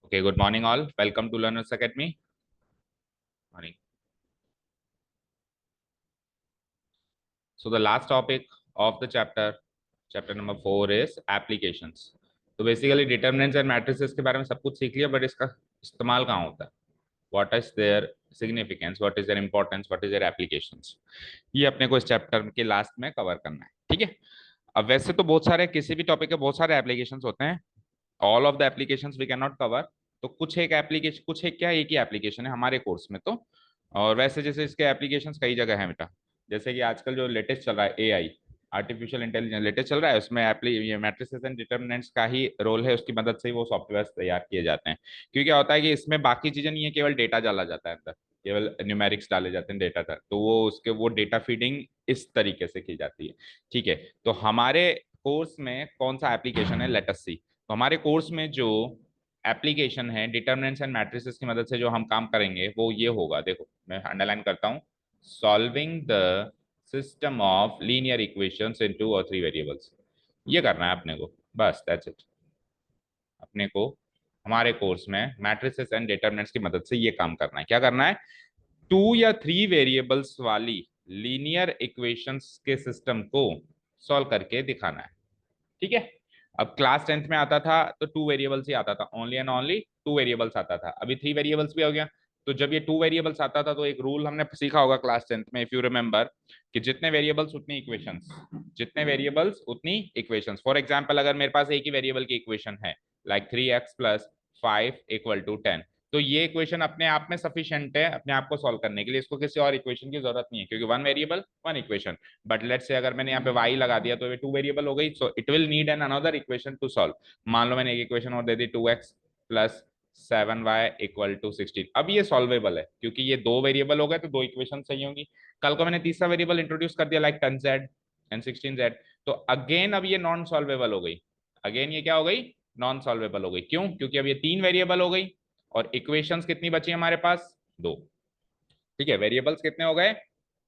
Okay, good morning all. Welcome to Learners Academy. Morning. So the last topic of the chapter number 4 is applications. तो basically determinants and matrices के बारे में सब कुछ सीख लिया, बट इसका इस्तेमाल कहाँ होता है, what is their significance, what is their importance, what is their applications, ये अपने को इस चैप्टर के लास्ट में कवर करना है। ठीक है। अब वैसे तो बहुत सारे किसी भी टॉपिक के बहुत सारे एप्लीकेशंस होते हैं, all of the applications we can not cover. तो कुछ एक एप्लीकेशन, कुछ एक क्या, एक ही एप्लीकेशन है हमारे कोर्स में तो। और वैसे जैसे इसके एप्लीकेशंस कई जगह है बेटा, जैसे कि आजकल जो लेटेस्ट चल रहा है एआई, आर्टिफिशियल इंटेलिजेंस लेटेस्ट चल रहा है, उसमें ये मैट्रिसेस एंड डिटर्मिनेंट्स का ही रोल है, उसकी मदद से ही वो सॉफ्टवेयर तैयार किए जाते हैं। क्योंकि क्या होता है कि इसमें बाकी चीजें नहीं है, केवल डेटा डाला जाता है अंदर, केवल न्यूमेरिक्स डाले जाते हैं डेटा तक, तो वो उसके वो डेटा फीडिंग इस तरीके से की जाती है। ठीक है। तो हमारे कोर्स में कौन सा एप्लीकेशन है, लेट अस सी। तो हमारे कोर्स में जो एप्लीकेशन है डिटर्मिनेंट्स एंड मैट्रिसेस की मदद से जो हम काम करेंगे वो ये होगा, देखो मैं अंडरलाइन करता हूँ, solving the system of linear equations इन 2 और 3 वेरिएबल्स। ये करना है अपने को, बस दैट्स इट। अपने को हमारे कोर्स में मैट्रिसेस एंड डिटर्मिनेंट्स की मदद से ये काम करना है। क्या करना है, 2 या 3 वेरिएबल्स वाली लीनियर इक्वेशंस के सिस्टम को सॉल्व करके दिखाना है। ठीक है। अब क्लास 10th में आता था तो 2 वेरिएबल्स ही आता था, ओनली एंड ओनली 2 वेरिएबल्स आता था। अभी 3 वेरिएबल्स भी हो गया। तो जब ये 2 वेरिएबल्स आता था तो एक रूल हमने सीखा होगा क्लास 10th में, इफ यू रिमेंबर, कि जितने वेरिएबल्स उतनी इक्वेशंस, जितने वेरिएबल्स उतनी इक्वेशंस। फॉर एग्जाम्पल अगर मेरे पास एक ही वेरिएबल की इक्वेशन है, लाइक 3x + 5 = 10, तो ये इक्वेशन अपने आप में सफिशिएंट है अपने आप को सॉल्व करने के लिए, इसको किसी और इक्वेशन की जरूरत नहीं है, क्योंकि 1 वेरिएबल 1 इक्वेशन। बट लेट से अगर मैंने यहाँ पे y लगा दिया तो ये 2 वेरिएबल हो गई, so it will need an another equation to solve. मान लो मैंने एक इक्वेशन और दे दी, 2x + 7y = 16। अब ये सॉल्वेबल है क्योंकि ये 2 वेरिएबल हो गए तो 2 इक्वेशन चाहिए होंगी। कल को मैंने तीसरा वेरिएबल इंट्रोड्यूस कर दिया, लाइक 10z एंड 16z, तो अगेन अब ये नॉन सॉल्वेबल हो गई। अगेन ये क्या हो गई, नॉन सॉल्वेबल हो गई। क्यों? क्योंकि अब ये 3 वेरिएबल हो गई और इक्वेशंस कितनी बची हमारे पास, 2। ठीक है, वेरिएबल्स कितने हो गए,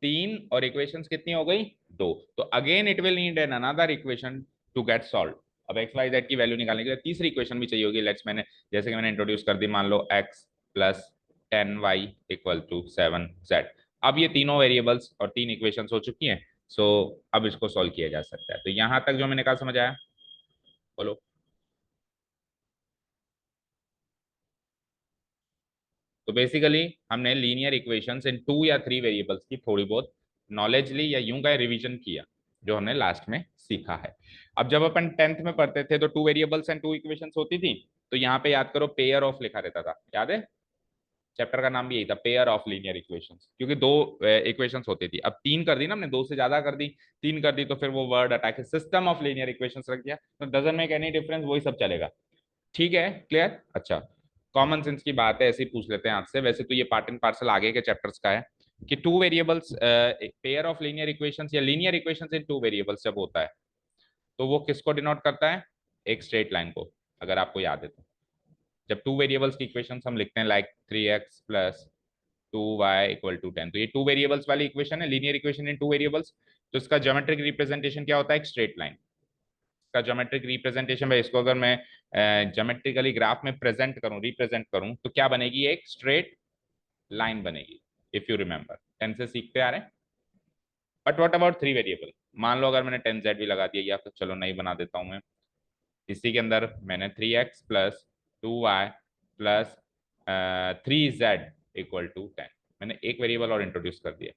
3, और इक्वेशंस कितनी हो गई, 2। तो again it will need an another equation to get solve. अब एक्स वाई जेड की वैल्यू निकालने के लिए तीसरी इक्वेशन भी चाहिए होगी। लेट्स मैंने जैसे कि मैंने इंट्रोड्यूस कर दी, मान लो x + 10y = 7z। अब ये तीनों वेरिएबल्स और 3 इक्वेशंस हो चुकी हैं। सो अब इसको सॉल्व किया जा सकता है। तो यहां तक जो मैंने कहा समझ आया, बोलो। तो बेसिकली हमने लीनियर इक्वेशंस इन 2 या 3 वेरिएबल्स की थोड़ी बहुत नॉलेज ली, या यूं का रिवीजन किया, जो हमने लास्ट में सीखा है। अब जब अपन 10th में पढ़ते थे तो 2 वेरिएबल्स एंड 2 इक्वेशंस होती थी, तो यहाँ पे याद करो पेयर ऑफ लिखा रहता था, याद है? चैप्टर का नाम भी यही था, पेयर ऑफ लीनियर इक्वेशंस, क्योंकि 2 इक्वेशंस होती थी। अब 3 कर दी ना हमने, 2 से ज्यादा कर दी, 3 कर दी तो फिर वो word attack system of linear equations रख दिया, तो डजंट मेक एनी डिफरेंस, वही सब चलेगा। ठीक है, क्लियर? अच्छा, कॉमन सेंस की बात है, ऐसे ही पूछ लेते हैं आपसे। वैसे तो ये पार्ट एंड पार्सल आगे के चैप्टर्स का है कि 2 variables, pair of linear equations या लीनियर इक्वेशंस इन 2 वेरिएबल्स जब होता है तो वो किसको डिनोट करता है, एक स्ट्रेट लाइन को, अगर आपको याद है तो। जब 2 वेरिएबल्स की इक्वेशंस हम लिखते हैं, लाइक 3x + 2y = 10, तो ये 2 वेरिएबल्स वाली इक्वेशन है, लीनियर इक्वेशन इन 2 वेरिएबल्स। तो इसका ज्योमेट्रिक रिप्रेजेंटेशन क्या होता है, एक स्ट्रेट लाइन का ज्योमेट्रिक रिप्रेजेंटेशन है। इसको अगर मैं ज्योमेट्रिकली ग्राफ में प्रेजेंट करूं, रिप्रेजेंट करूं, तो क्या बनेगी, एक स्ट्रेट लाइन बनेगी, इफ यू रिमेंबर 10 से सीखते आ रहे हैं। बट व्हाट अबाउट 3 वेरिएबल, मान लो अगर मैंने 10z भी लगा दिया, या फिर चलो नहीं बना देता हूं मैं, इसी के अंदर मैंने 3x + 2y + 3z = 10, मैंने एक वेरिएबल और इंट्रोड्यूस कर दिया।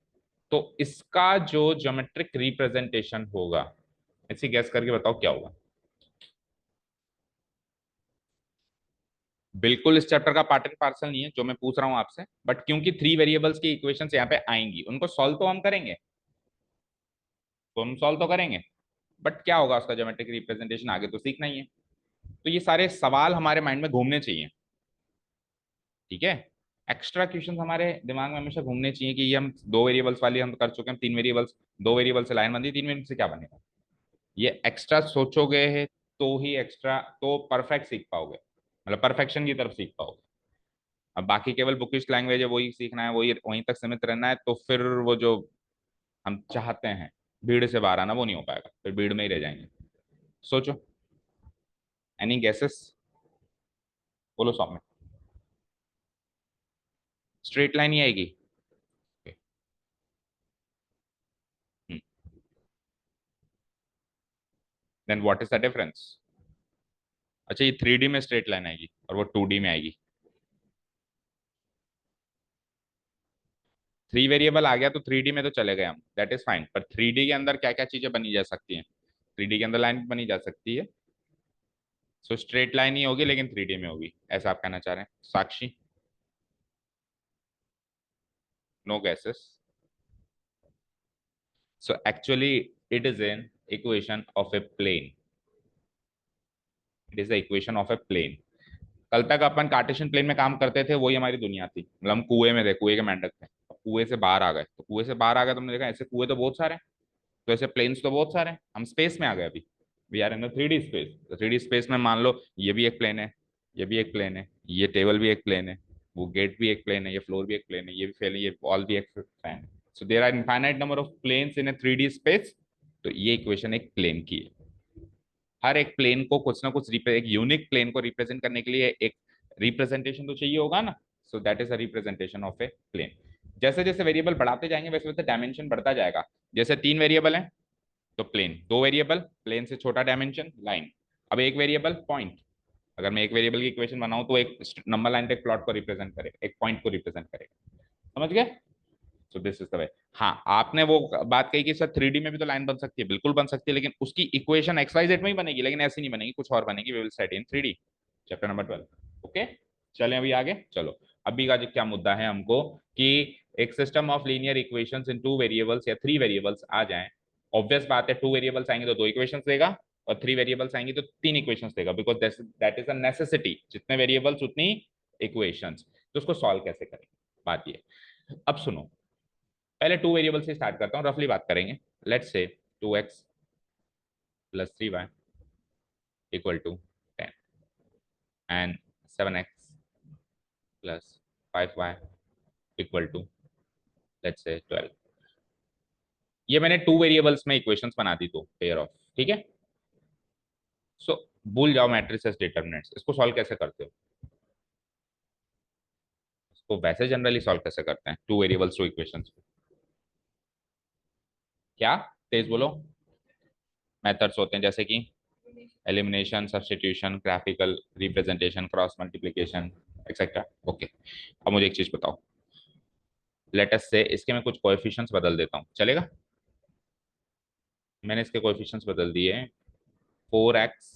तो इसका जो ज्योमेट्रिक रिप्रेजेंटेशन होगा, ऐसी गैस करके बताओ क्या होगा। बिल्कुल इस चैप्टर का पार्ट एंड पार्सल नहीं है जो मैं पूछ रहा हूं आपसे, बट क्योंकि 3 वेरिएबल्स की इक्वेशंस यहाँ पे आएंगी, उनको सॉल्व तो हम करेंगे, तो हम सॉल्व तो करेंगे, बट क्या होगा उसका ज्योमेट्रिक रिप्रेजेंटेशन आगे तो सीखना ही है। तो ये सारे सवाल हमारे माइंड में घूमने चाहिए। ठीक है, एक्स्ट्रा क्वेश्चन हमारे दिमाग में हमेशा घूमने चाहिए कि ये हम 2 वेरिएबल्स वाली हम कर चुके हैं, 3 वेरिएबल्स, 2 वेरिएबल से लाइन बंदी, 3 वेरिएबल से क्या बनेगा, ये एक्स्ट्रा सोचोगे है तो ही एक्स्ट्रा तो परफेक्ट सीख पाओगे, मतलब परफेक्शन की तरफ सीख पाओगे। अब बाकी केवल बुकिश लैंग्वेज है, वही सीखना है, वही वहीं तक सीमित रहना है, तो फिर वो जो हम चाहते हैं भीड़ से बाहर आना, वो नहीं हो पाएगा, फिर भीड़ में ही रह जाएंगे। सोचो, एनी गेसेस, बोलो सौम्य। स्ट्रेट लाइन ही आएगी। Then what is the difference? अच्छा, ये 3D में स्ट्रेट लाइन आएगी और वो 2D में आएगी। 3 वेरिएबल आ गया तो 3D में तो चले गए हम, दैट इज फाइन, पर 3D के अंदर क्या क्या चीजें बनी जा सकती हैं? 3D के अंदर लाइन बनी जा सकती है, सो स्ट्रेट लाइन ही होगी लेकिन 3D में होगी, ऐसा आप कहना चाह रहे हैं Sakshi? No guesses? So actually it is an equation of a plane, it is the equation of a plane. कल तक अपन कार्टेशियन प्लेन में काम करते थे, वही हमारी दुनिया थी, मतलब हम कुएं में थे, कुएं के मेंढक थे, कुएं से बाहर आ गए, तो कुएं से बाहर आ गए, तुमने देखा ऐसे कुएं तो बहुत सारे हैं, तो ऐसे प्लेन्स तो बहुत सारे हैं, हम स्पेस में आ गए अभी, we are in 3D space. तो 3D स्पेस में मान लो ये भी एक प्लेन है, ये भी एक प्लेन है, ये टेबल भी एक प्लेन है, वो गेट भी एक प्लेन है, ये फ्लोर भी एक प्लेन है, ये भी फेल है, ये वॉल भी एक प्लेन है। So there are infinite number of planes in a 3D space. तो ये इक्वेशन एक प्लेन की है। हर एक प्लेन को कुछ ना कुछ एक यूनिक प्लेन को रिप्रेजेंट करने के लिए एक रिप्रेजेंटेशन तो चाहिए होगा ना। So that is a representation of a plane. जैसे जैसे वेरिएबल बढ़ाते जाएंगे वैसे वैसे डायमेंशन बढ़ता जाएगा। जैसे 3 वेरिएबल है तो प्लेन, 2 वेरिएबल प्लेन से छोटा डायमेंशन लाइन, अब 1 वेरिएबल पॉइंट। अगर मैं 1 वेरिएबल की इक्वेशन बनाऊं तो एक नंबर लाइन एक प्लॉट को रिप्रेजेंट करेगा, एक पॉइंट को रिप्रेजेंट करेगा। समझ गए? So this is the way. हाँ, आपने वो बात कही कि सर 3D में भी तो लाइन बन सकती है, बिल्कुल बन सकती है, लेकिन उसकी इक्वेशन XYZ में ही बनेगी, लेकिन ऐसी नहीं बनेगी, कुछ और बनेगी। We will study in 3D chapter number 12। Okay, चलें अभी आगे। चलो, अभी का जो क्या मुद्दा है हमको, कि एक system of linear equations in 2 variables या 3 वेरिएबल्स आ जाएं। ऑब्वियस बात है, 2 वेरिएबल्स आएंगे तो 2 इक्वेशंस देगा, और 3 वेरिएबल्स आएंगी तो 3 इक्वेशंस देगा, because that is a necessity, जितने वेरिएबल्स उतनी इक्वेशंस। तो उसको सॉल्व कैसे करें, बात ये। अब सुनो, पहले 2 वेरिएबल से स्टार्ट करता हूँ, रफली बात करेंगे। Let's say 2x plus 3y equal to 10 and 7x plus 5y equal to let's say 12। ये मैंने 2 वेरिएबल्स में इक्वेशंस बना दी, तो पेयर ऑफ, ठीक है। सो भूल जाओ मैट्रिसेस डिटरमिनेंट्स, इसको सॉल्व कैसे करते हो? इसको वैसे जनरली सॉल्व कैसे करते हैं 2 वेरिएबल्स 2 इक्वेशंस? क्या, तेज बोलो। मेथड्स होते हैं जैसे कि elimination, substitution, graphical representation, cross multiplication, etcetera. Okay, अब मुझे एक चीज बताओ, लेट अस से इसके मैं कुछ कोएफिशिएंट्स बदल देता हूँ, चलेगा? मैंने इसके कोएफिशिएंट्स बदल दिए, 4x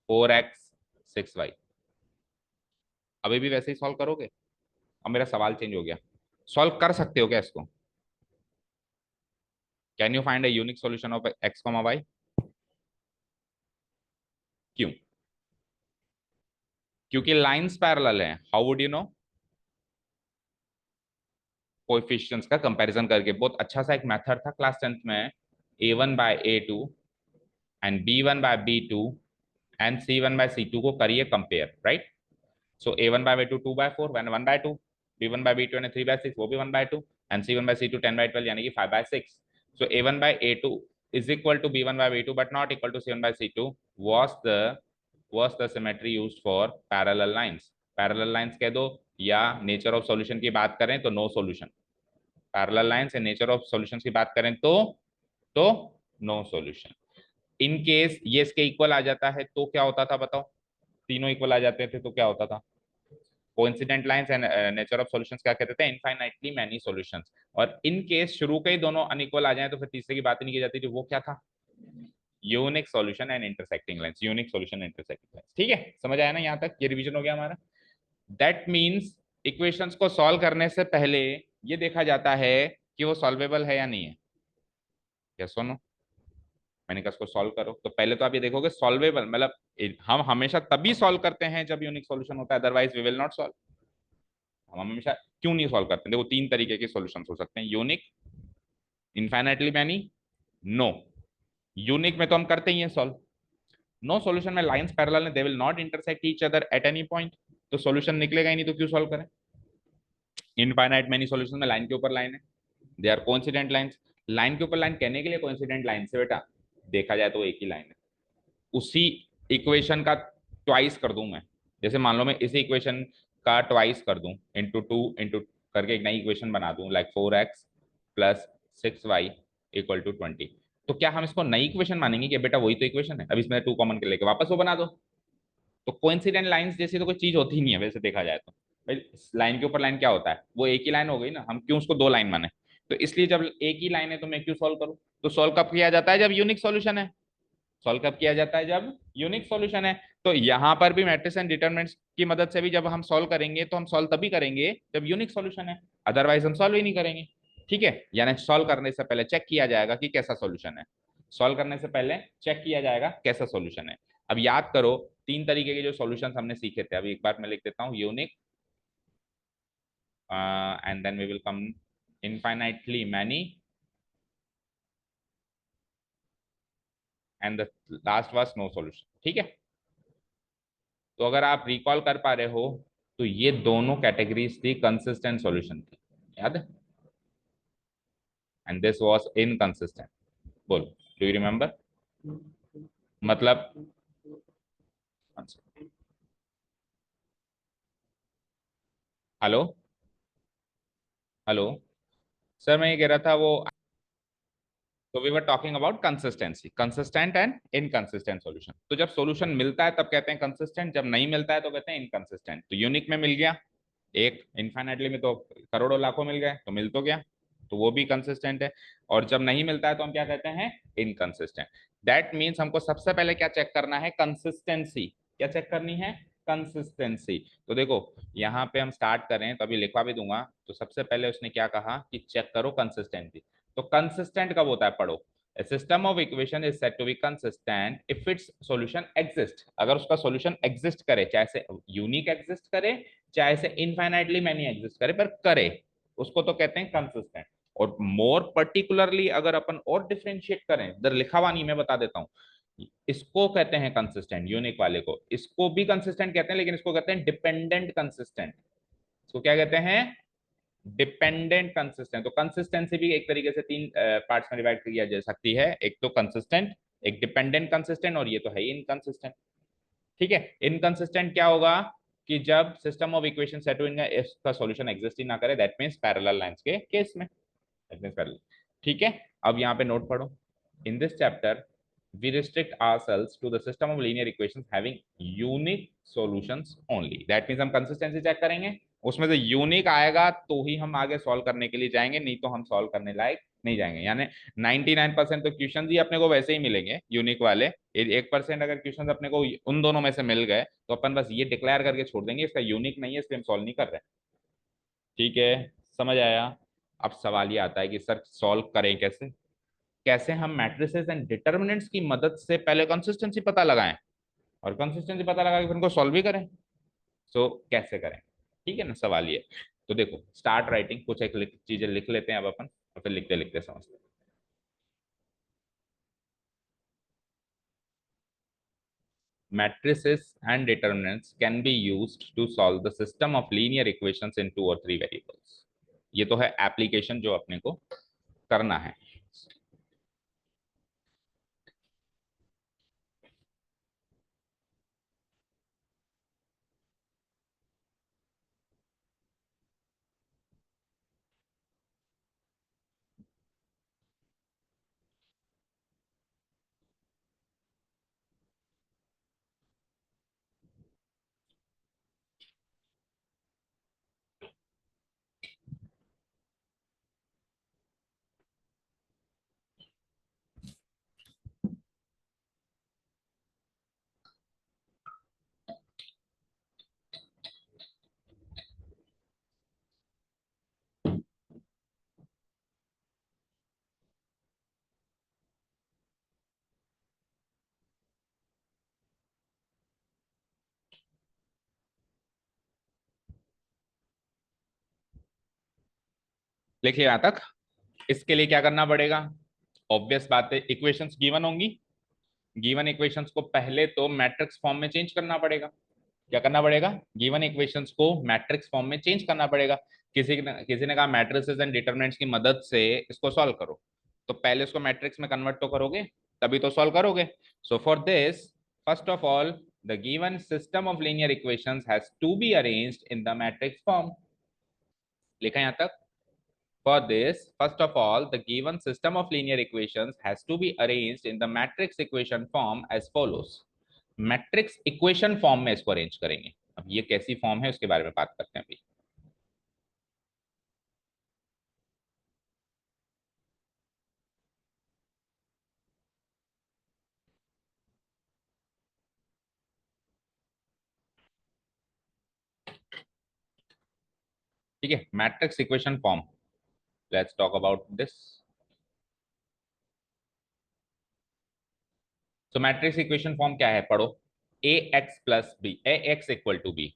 4x 6y। अभी भी वैसे ही सॉल्व करोगे? अब मेरा सवाल चेंज हो गया, सॉल्व कर सकते हो क्या इसको? Can you find a unique solution of x comma y? क्यों? क्योंकि लाइंस पैरेलल हैं। How would you know? Coefficients का कंपैरिजन करके। बहुत अच्छा सा एक मेथड था क्लास 10th में, a1/a2 and b1/b2 and c1/c2 को करिए कंपेयर, राइट? सो a1/a2 2/4 1/2, b1/b2 यानी 3/6 वो भी 1/2, एंड c1/c2 10/12 यानी कि 5/6। so a1/a2 is equal to b1/b2 but not equal to c1/c2 was the was the symmetry used for parallel lines। parallel lines कह दो, या नेचर ऑफ सॉल्यूशन की बात करें तो no solution. Parallel lines and nature of solutions की बात करें तो नो सॉल्यूशन। इन केस ये इसके इक्वल आ जाता है तो क्या होता था बताओ? तीनों इक्वल आ जाते थे तो क्या होता था? Coincident lines and nature of solutions क्या कहते थे? Infinitely many solutions. और इन केस शुरू के ही दोनों अनइक्वल आ जाए तो फिर तीसरे की बात ही नहीं की जाती थी, वो क्या था? Unique solution and intersecting lines, unique solution and intersecting lines. ठीक है, समझ आया ना? यहाँ तक ये रिवीजन हो गया हमारा। दैट मीन्स इक्वेशंस को सॉल्व करने से पहले ये देखा जाता है कि वो सॉल्वेबल है या नहीं है। यस और नो? मैंने कहा इसको सॉल्व करो, तो पहले तो आप ये देखोगे सॉल्वेबल, मतलब हम हमेशा तभी सॉल्व करते हैं जब यूनिक सॉल्यूशन होता है, otherwise we will not solve. हम हमेशा क्यों नहीं सॉल्व करते? देखो 3 तरीके के सॉल्यूशंस हो सकते हैं, unique, infinitely many, no. Unique में तो हम करते ही हैं सॉल्व। नो सॉल्यूशन में लाइंस पैरेलल हैं, they will not intersect each other at any point, तो सॉल्यूशन निकलेगा ही नहीं, तो क्यों सॉल्व करें? इनफाइनाइट मैनी सॉल्यूशन में लाइन के ऊपर लाइन है, they are coincident lines. Line के ऊपर लाइन कहने के लिए कोइंसिडेंट लाइन से बेटा देखा जाए तो एक ही लाइन है, उसी इक्वेशन का ट्वाइस कर दूं मैं। जैसे मान लो मैं इसी इक्वेशन का ट्वाइस कर दूं, इंटू टू इंटू करके एक नई इक्वेशन बना दूं, like 4x plus 6y equal to 20, तो क्या हम इसको नई इक्वेशन मानेंगे कि बेटा वही तो इक्वेशन है, अब इसमें टू कॉमन के लेके वापस वो बना दो? तो कोइंसिडेंट लाइंस जैसी तो कोई चीज होती ही नहीं है वैसे देखा जाए तो। भाई लाइन के ऊपर लाइन क्या होता है, वो एक ही लाइन हो गई ना, हम क्यों उसको दो लाइन माने? तो इसलिए जब एक ही लाइन है तो मैं क्यों सॉल्व करूं? तो सॉल्व कब किया जाता है? जब यूनिक सॉल्यूशन है। सॉल्व कब किया जाता है? जब यूनिक सॉल्यूशन है। तो यहां पर भी मैट्रिक्स एंड डिटरमिनेंट्स की मदद से भी जब हम सॉल्व करेंगे तो हम सॉल्व तभी करेंगे जब यूनिक सॉल्यूशन है, अदरवाइज हम सॉल्व ही नहीं करेंगे। ठीक है, यानी सॉल्व करने से पहले चेक किया जाएगा कि कैसा सॉल्यूशन है। सॉल्व करने से पहले चेक किया जाएगा कैसा सॉल्यूशन है। अब याद करो तीन तरीके के जो सॉल्यूशंस हमने सीखे थे, अभी एक बार मैं लिख देता हूँ, unique, and then we will come infinitely many, and the last was no solution. ठीक है, तो अगर आप रिकॉल कर पा रहे हो तो ये दोनों कैटेगरीज थी कंसिस्टेंट सॉल्यूशन की, याद है? And this was inconsistent. बोलो, डू यू रिमेम्बर? मतलब हेलो, हेलो सर, मैं ये कह रहा था वो, तो we were talking about consistency, consistent and inconsistent solution. तो जब सॉल्यूशन मिलता है तब कहते हैं कंसिस्टेंट, जब नहीं मिलता है तो कहते हैं इनकंसिस्टेंट। तो यूनिक में मिल गया एक, इनफाइनाइटली में तो करोड़ों लाखों मिल गए, तो मिल तो गया, तो वो भी कंसिस्टेंट है। और जब नहीं मिलता है तो हम क्या कहते हैं? इनकंसिस्टेंट। दैट मीन्स हमको सबसे पहले क्या चेक करना है? कंसिस्टेंसी। क्या चेक करनी है? कंसिस्टेंसी। तो देखो यहाँ पे हम स्टार्ट करें तो अभी लिखवा भी दूंगा, तो सबसे पहले उसने क्या कहा कि चेक करो कंसिस्टेंसी। तो कंसिस्टेंट कब होता है? पढ़ो, A system of equation is said to be consistent if its solution exists। अगर उसका solution exist करे, चाहे से यूनिक एग्जिस्ट करे चाहे से इनफाइनाइटली मैनी एग्जिस्ट करे, पर करे, उसको तो कहते हैं कंसिस्टेंट। और मोर पर्टिकुलरली अगर अपन और डिफरेंशिएट करें, इधर लिखा हुआ नहीं, मैं बता देता हूं, इसको कहते हैं कंसिस्टेंट, यूनिक वाले को। इसको भी कंसिस्टेंट कहते हैं लेकिन इसको कहते हैं डिपेंडेंट कंसिस्टेंट। इसको क्या कहते हैं? Dependent consistent. तो कंसिस्टेंसी भी एक तरीके से तीन पार्ट्स में डिवाइड किया जा सकती है, एक तो कंसिस्टेंट, एक डिपेंडेंट कंसिस्टेंट, और ये तो है ही इनकंसिस्टेंट। ठीक है, इनकंसिस्टेंट क्या होगा कि जब सिस्टम ऑफ इक्वेशन सेट होंगे इसका सॉल्यूशन एग्जिस्ट ही ना करे, दैट मींस पैरेलल लाइंस के केस में, दैट मींस पैरेलल। ठीक है, अब यहाँ पे नोट पढ़ो, in this chapter we restrict ourselves to the system of linear equations having unique solutions only। that means हम consistency चेक करेंगे, उसमें से यूनिक आएगा तो ही हम आगे सॉल्व करने के लिए जाएंगे, नहीं तो हम सॉल्व करने लायक नहीं जाएंगे। यानी 99% तो क्वेश्चन ही अपने को वैसे ही मिलेंगे यूनिक वाले, 1% अगर क्वेश्चन अपने को उन दोनों में से मिल गए तो अपन बस ये डिक्लेयर करके छोड़ देंगे इसका यूनिक नहीं है इसलिए हम सॉल्व नहीं कर रहे। ठीक है, समझ आया? अब सवाल ये आता है कि सर सॉल्व करें कैसे? कैसे हम मैट्रिसेस एंड डिटर्मिनेंट्स की मदद से पहले कंसिस्टेंसी पता लगाएं और कंसिस्टेंसी पता लगा के फिर उनको सॉल्व भी करें। सो कैसे करें? ठीक है ना, सवाल ये। तो देखो स्टार्ट राइटिंग, कुछ एक चीजें लिख लेते हैं अब अपन, और फिर लिखते लिखते समझते हैं। Matrices and determinants can be used to solve the system of linear equations in two or three variables। ये तो है एप्लीकेशन जो अपने को करना है। लिखिए यहाँ तक। इसके लिए क्या करना पड़ेगा? ऑब्वियस बात है, इक्वेशंस गिवन होंगी, गिवन इक्वेशंस को पहले तो मैट्रिक्स फॉर्म में चेंज करना पड़ेगा। क्या करना पड़ेगा? गिवन इक्वेशंस को मैट्रिक्स फॉर्म में चेंज करना पड़ेगा। किसी ने कहा मैट्रिसेस एंड डिटरमिनेंट्स की मदद से इसको सॉल्व करो, तो पहले उसको मैट्रिक्स में कन्वर्ट तो करोगे तभी तो सॉल्व करोगे। So for this first of all the given system of linear equations has to be arranged in the matrix form. लिखा यहाँ तक. For this, first of all, the given system of linear equations has to be arranged in the matrix equation form as follows. Matrix equation form में इसको arrange करेंगे. अब ये कैसी form है उसके बारे में बात करते हैं अभी. ठीक है, matrix equation form. Let's talk about this. तो मैट्रिक्स इक्वेशन फॉर्म क्या है, पढ़ो. A X plus B, A x equal to B.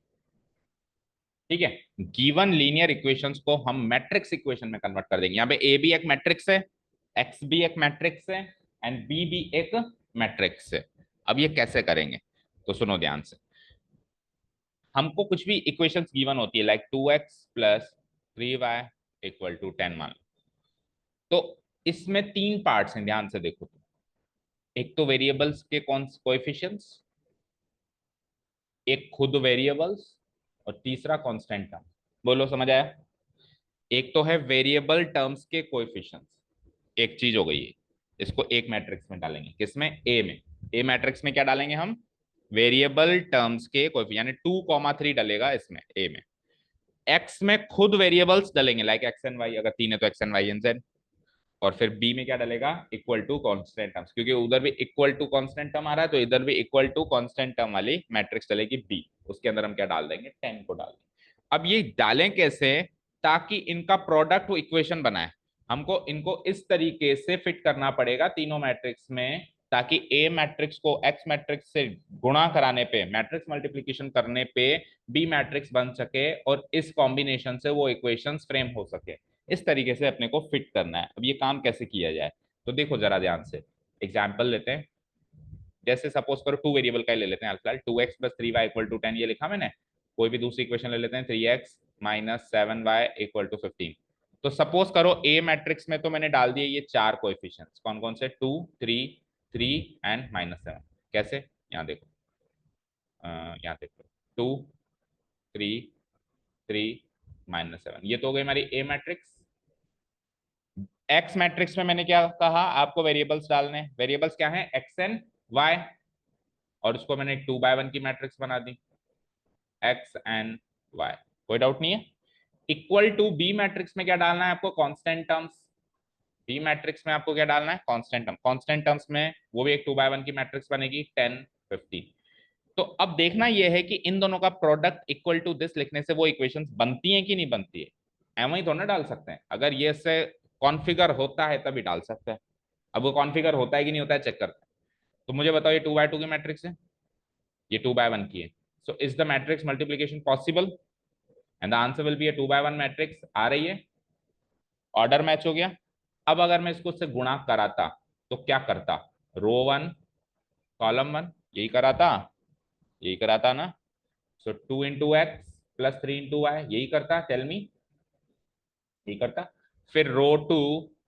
ठीक है, गिवन लीनियर इक्वेशंस को हम मैट्रिक्स इक्वेशन में कन्वर्ट कर देंगे. यहाँ पे ए भी एक मैट्रिक्स है, एक्स भी एक मैट्रिक्स है, एंड बी भी एक मैट्रिक्स है. अब ये कैसे करेंगे, तो सुनो ध्यान से. हमको कुछ भी इक्वेशंस गिवन होती है, like 2x plus 3y equal to 10 मान लो. तो इसमें तीन पार्ट्स हैं, ध्यान से देखो. एक तो वेरिएबल्स के कोएफिशिएंट्स, एक खुद वेरिएबल्स, और तीसरा कांस्टेंट टर्म. बोलो, समझ आया. एक तो है वेरिएबल टर्म्स के कोएफिशिएंट्स, एक चीज हो गई है. इसको एक मैट्रिक्स में डालेंगे, किसमें, ए में. ए मैट्रिक्स में क्या डालेंगे हम, वेरिएबल टर्म्स के कोएफिशिएंट, यानी 2,3 डलेगा इसमें ए में. एक्स में खुद वेरिएबल्स डलेंगे, लाइक एक्स एंड वाई, अगर 3 है तो X and Y and Z. और फिर बी में क्या डलेगा, इक्वल टू कांस्टेंट टर्म्स, क्योंकि उधर भी इक्वल टू कांस्टेंट टर्म आ रहा है, तो इधर भी इक्वल टू कांस्टेंट टर्म वाली मैट्रिक्स डलेगी बी. उसके अंदर हम क्या डाल देंगे, 10 को डाल देंगे. अब ये डालें कैसे, ताकि इनका प्रोडक्ट इक्वेशन बनाए. हमको इनको इस तरीके से फिट करना पड़ेगा तीनों मैट्रिक्स में, ताकि ए मैट्रिक्स को एक्स मैट्रिक्स से गुणा कराने पे, मैट्रिक्स मल्टीप्लिकेशन करने पे बी मैट्रिक्स बन सके, और इस कॉम्बिनेशन से वो इक्वेशंस फ्रेम हो सके. इस तरीके से अपने को फिट करना है. अब ये काम कैसे किया जाए, तो देखो जरा ध्यान से. एग्जाम्पल लेते हैं. जैसे सपोज करो, टू वेरिएबल का ले लेते हैं फिलहाल. 2x+3y इक्वल टू 10 ये लिखा मैंने. कोई भी दूसरी इक्वेशन ले लेते हैं, 3x-7y इक्वल टू 15. तो सपोज करो ए मैट्रिक्स में तो मैंने डाल दिए ये चार कोएफिशिएंट्स. कौन कौन से, 2, 3, 3 एंड -7. कैसे, यहाँ देखो. यहाँ देखो, 2, 3, 3, -7. ये तो हो गई हमारी ए मैट्रिक्स. एक्स मैट्रिक्स में मैंने क्या कहा, आपको वेरिएबल्स डालने. वेरिएबल्स क्या है, एक्स एंड वाई. और उसको मैंने 2/1 की मैट्रिक्स बना दी, एक्स एंड वाई. कोई डाउट नहीं है. इक्वल टू बी मैट्रिक्स में क्या डालना है आपको, कांस्टेंट टर्म्स. बी मैट्रिक्स में आपको क्या डालना है, कांस्टेंट टर्म. कांस्टेंट टर्म्स में वो भी एक 2/1 की मैट्रिक्स बनेगी, 10, 15. तो अब देखना यह है कि इन दोनों का प्रोडक्ट इक्वल टू दिस लिखने से वो इक्वेशंस बनती हैं कि नहीं बनती है. एम ही तो ना डाल सकते हैं. अगर ये से कॉन्फ़िगर होता है तभी डाल सकते हैं. अब वो कॉन्फ़िगर होता है कि नहीं होता है, चेक करते हैं. तो मुझे बताओ, ये 2/2 की मैट्रिक्स है, ये 2/1 की है. So is the matrix multiplication possible, and the answer will be a 2/1 matrix. आ रही है, ऑर्डर मैच हो गया. अब अगर मैं इसको से गुणा कराता तो क्या करता, रो 1 कॉलम 1, यही कराता, यही कराता ना. सो 2 × x + 3 × y, यही करता, टेल मी, यही करता. फिर रो 2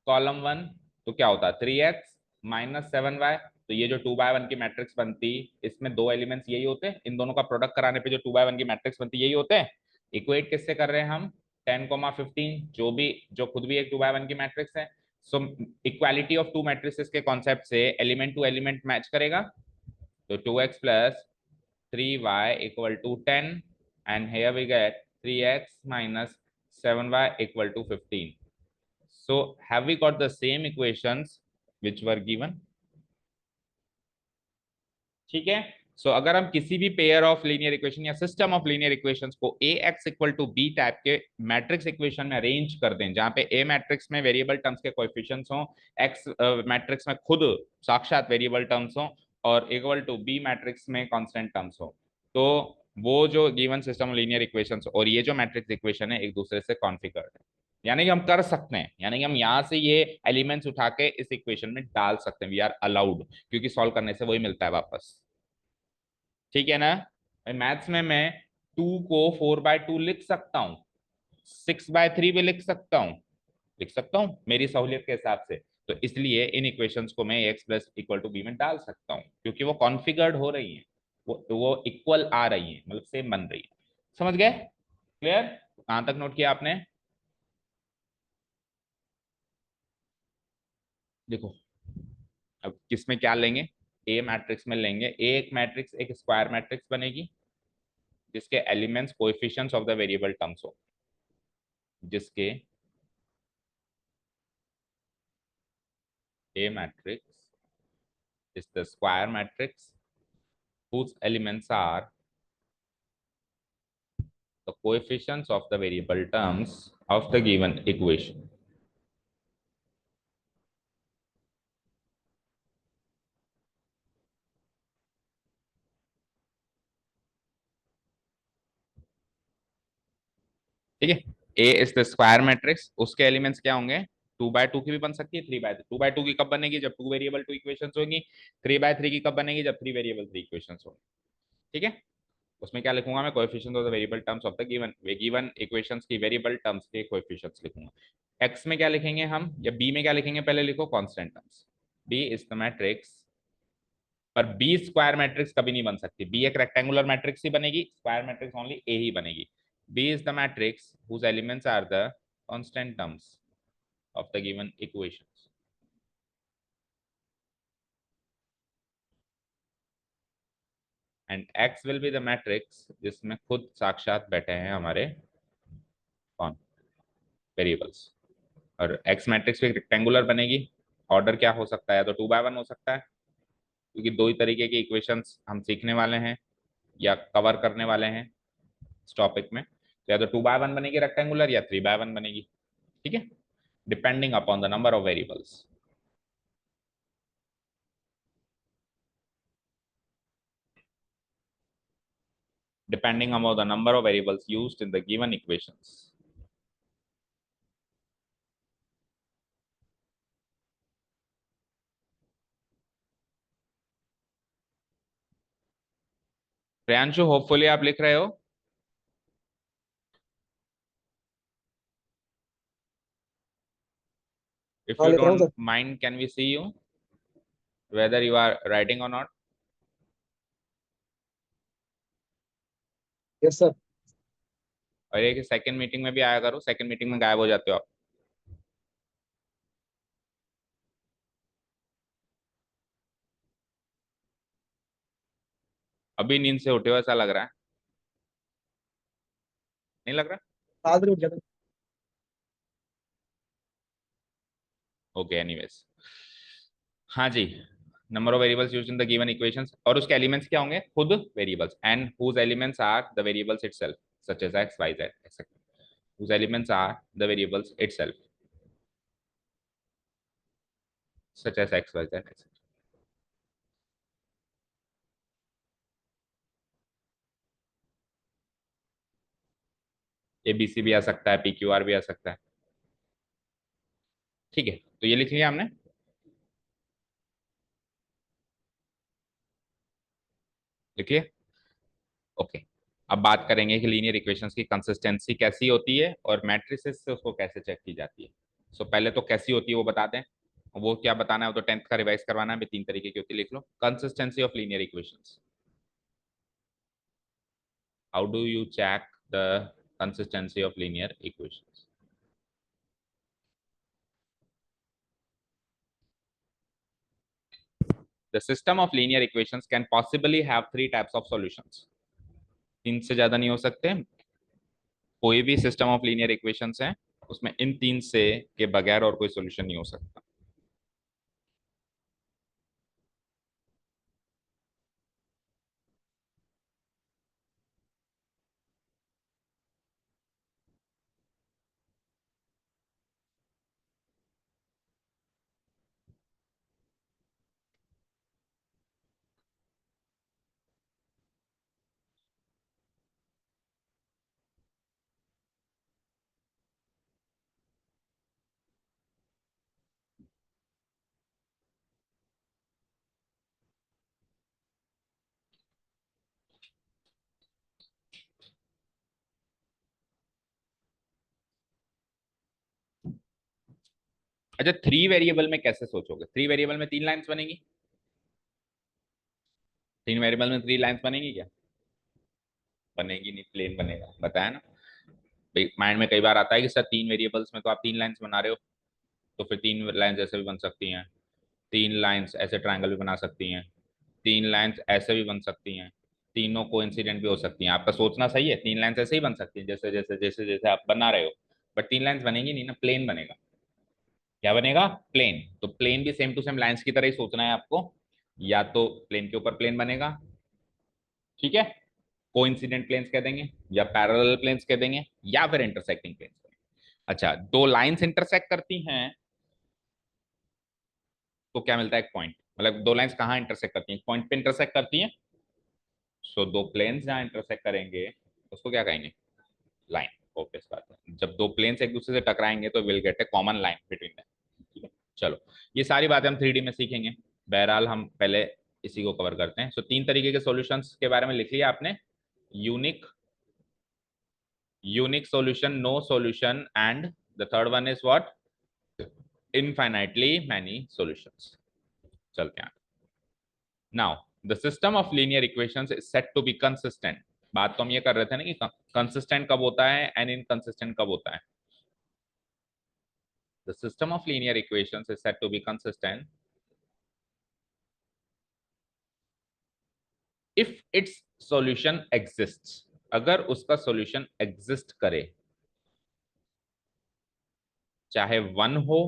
कॉलम 1, तो क्या होता, 3x-7y. तो ये जो 2/1 की मैट्रिक्स बनती, इसमें दो एलिमेंट्स यही होते हैं. इन दोनों का प्रोडक्ट कराने पे जो 2/1 की मैट्रिक्स बनती यही होते हैं. इक्वेट किससे कर रहे हैं हम, 10, 15, जो खुद भी एक 2/1 की मैट्रिक्स है. So equality of two matrices के कॉन्सेप्ट से एलिमेंट टू एलिमेंट मैच करेगा. तो 2x + 3y equal to 10, and here we get 3x - 7y equal to 15. So have we got the same equations which were given? ठीक है. सो अगर हम किसी भी पेयर ऑफ लीनियर इक्वेशन या सिस्टम ऑफ लीनियर इक्वेशंस को A x equal to B type के matrix equation में अरेंज कर दें, जहां पे ए मैट्रिक्स में वेरिएबल टर्म्स के कोएफिशिएंट्स हों, एक्स मैट्रिक्स में खुद साक्षात वेरिएबल टर्म्स हों, और इक्वल टू बी मैट्रिक्स में कांस्टेंट टर्म्स हो, तो वो जो given system of linear equations और ये जो मैट्रिक्स इक्वेशन है एक दूसरे से कॉन्फिगर्ड है. यानी कि हम कर सकते हैं, यानी कि हम यहाँ से ये एलिमेंट्स उठा के इस इक्वेशन में डाल सकते हैं. वी आर अलाउड, क्योंकि सॉल्व करने से वही मिलता है वापस. ठीक है ना. मैथ्स में मैं 2 को 4/2 लिख सकता हूँ, 6/3 भी लिख सकता हूँ, लिख सकता हूँ मेरी सहूलियत के हिसाब से. तो इसलिए इन इक्वेशंस को मैं X plus equal to B में डाल सकता हूँ, क्योंकि वो कॉन्फिगर्ड हो रही हैं. वो इक्वल आ रही है, मतलब सेम बन रही है। समझ गए? क्लियर? कहां तक नोट किया आपने? देखो, अब किस में क्या लेंगे? ए मैट्रिक्स में लेंगे। ए एक मैट्रिक्स, एक स्क्वायर मैट्रिक्स बनेगी जिसके elements coefficients of the variable terms हो, जिसके A matrix is the square matrix whose elements are the coefficients of the variable terms of the given equation. ठीक है? ए इज द स्क्वायर मैट्रिक्स, उसके elements क्या होंगे? 2 bye 2 की भी बन सकती है, 3 बाय 2 बाय 2 की कब बनेगी? जब 2 वेरिएबल 2 इक्वेशंस होंगी। 3 बाय 3 की कब बनेगी? जब 3 वेरिएबल 3 इक्वेशंस होंगी। ठीक है? उसमें क्या लिखूंगा मैं? Coefficients of the variable terms of the given equations की वेरिएबल टर्म्स के कोएफिशिएंट्स लिखूंगा। एक्स में क्या लिखेंगे हम, या बी में क्या लिखेंगे? पहले लिखो constant terms. B is the matrix, पर बी स्क्वायर मैट्रिक्स कभी नहीं बन सकती। बी एक रेक्टेंगुलर मैट्रिक्स ही बनेगी, स्क्वायर मैट्रिक्स ओनली ए ही बनेगी। B is the matrix whose elements are the constant terms of the given equations. And X will be the matrix जिसमें खुद साक्षात बैठे हैं हमारे कौन? वेरिएबल्स। और एक्स मैट्रिक्स भी रेक्टेंगुलर बनेगी। ऑर्डर क्या हो सकता है? तो 2 बाय 1 हो सकता है, क्योंकि दो ही तरीके की इक्वेशंस हम सीखने वाले हैं या कवर करने वाले हैं इस टॉपिक में। तो या तो 2 बाय 1 बनेगी रेक्टेंगुलर, या 3 बाय 1 बनेगी। ठीक है? Depending upon the number of variables. Depending upon the number of variables used in the given equations. Priyanshu, hopefully आप लिख रहे हो। If हाँ you लिख रहा हूँ don't sir. mind, can we see you whether you are writing or not? Yes sir. और एक सेकंड मीटिंग में भी आया करो, सेकंड मीटिंग में गायब हो जाते हो आप। अभी नींद से उठे हो ऐसा लग रहा है, नहीं लग रहा? आज नहीं उठ गया था। Okay, anyways. हाँ जी। Number of variables used in the given equations, और उसके एलिमेंट्स क्या होंगे? खुद variables, and whose elements are the variables itself, such as X Y Z etcetera. Whose elements are the variables itself, such as X Y Z etcetera. ABC भी आ सकता है, PQR भी आ सकता है। ठीक है, तो ये लिख लिया हमने। लिख लिया? ओके। अब बात करेंगे कि लीनियर इक्वेशंस की कंसिस्टेंसी कैसी होती है और मैट्रिसेस से उसको कैसे चेक की जाती है। सो पहले तो कैसी होती है वो बता दें। वो क्या बताना है? वो तो 10th का रिवाइज करवाना है। 3 तरीके की होती है, लिख लो। Consistency of linear equations, how do you check the consistency of linear equations? The system of linear equations can possibly have 3 types of solutions. 3 से ज्यादा नहीं हो सकते। कोई भी सिस्टम ऑफ लीनियर इक्वेशंस है, उसमें इन 3 से के बगैर और कोई सॉल्यूशन नहीं हो सकता। अच्छा, 3 वेरिएबल में कैसे सोचोगे? 3 वेरिएबल में 3 लाइन्स बनेगी। तीन वेरिएबल में 3 लाइन्स बनेंगी क्या? बनेगी नहीं, प्लेन बनेगा, बताया ना। माइंड में कई बार आता है कि सर 3 वेरिएबल्स में तो आप 3 लाइन्स बना रहे हो, तो फिर 3 लाइन्स ऐसे भी बन सकती हैं, 3 लाइन्स ऐसे ट्रायंगल भी बना सकती हैं, 3 लाइन्स ऐसे भी बन सकती हैं, तीनों कोइंसिडेंट भी हो सकती हैं। आपका सोचना सही है, 3 लाइन्स ऐसे ही बन सकती हैं जैसे जैसे जैसे जैसे आप बना रहे हो, बट 3 लाइन्स बनेंगी नहीं ना, प्लेन बनेगा। क्या बनेगा? प्लेन। तो प्लेन भी सेम टू सेम लाइन्स की तरह ही सोचना है आपको, या तो प्लेन के ऊपर प्लेन बनेगा, ठीक है, कोइंसिडेंट प्लेन्स कह देंगे, या पैरेलल प्लेन्स कह देंगे, या फिर इंटरसेक्टिंग प्लेन्स। अच्छा, दो लाइंस इंटरसेक्ट करती हैं तो क्या मिलता है? एक पॉइंट। मतलब दो लाइंस कहाँ इंटरसेक्ट करती हैं? पॉइंट पे इंटरसेक्ट करती हैं। सो दो प्लेन्स जहाँ इंटरसेक्ट करेंगे उसको क्या कहेंगे? लाइन। ऑब्वियस बात है, जब दो प्लेन्स एक दूसरे से टकराएंगे तो will get A common line between them. ठीक है, चलो, ये सारी बातें हम 3D में सीखेंगे। बहरहाल हम पहले इसी को कवर करते हैं। सो 3 तरीके के सॉल्यूशंस के बारे में लिख लिया आपने, unique, unique solution, no solution, and the third one is what? Infinitely many solutions. चलते हैं। Now the system of linear equations is set to be consistent. बात तो हम ये कर रहे थे ना कि कंसिस्टेंट कब होता है एंड इनकंसिस्टेंट कब होता है। The system of linear equations is set to be consistent if its solution exists. अगर उसका सॉल्यूशन एग्जिस्ट करे, चाहे वन हो,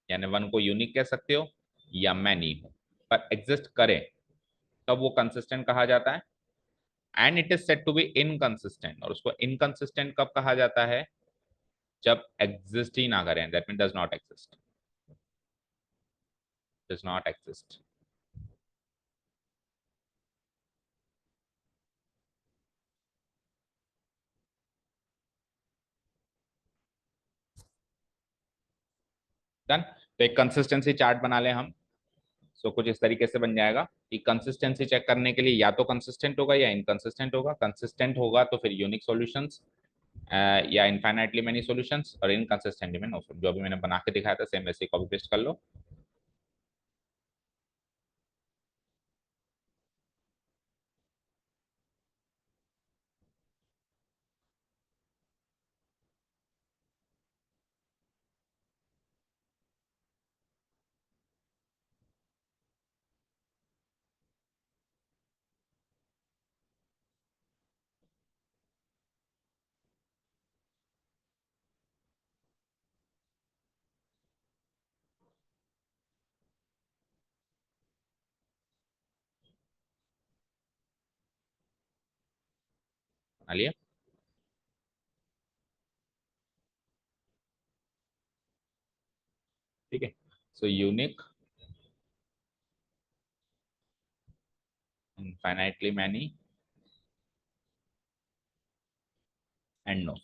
यानी वन को यूनिक कह सकते हो, या मैनी हो, पर एग्जिस्ट करे, तब वो कंसिस्टेंट कहा जाता है। And it is set to be inconsistent, और उसको इनकंसिस्टेंट कब कहा जाता है? जब एग्जिस्ट ही ना करें, that mean does not exist, does not exist. Done. तो एक कंसिस्टेंसी चार्ट बना लें हम। सो कुछ इस तरीके से बन जाएगा कि कंसिस्टेंसी चेक करने के लिए या तो कंसिस्टेंट होगा या इनकंसिस्टेंट होगा। कंसिस्टेंट होगा तो फिर यूनिक सॉल्यूशंस, या इनफाइनाइटली मेनी सॉल्यूशंस, और इनकंसिस्टेंट में नो। जो भी मैंने बना के दिखाया था सेम वैसे कॉपी पेस्ट कर लो। बना लिया? ठीक है। So unique, infinitely many, and no.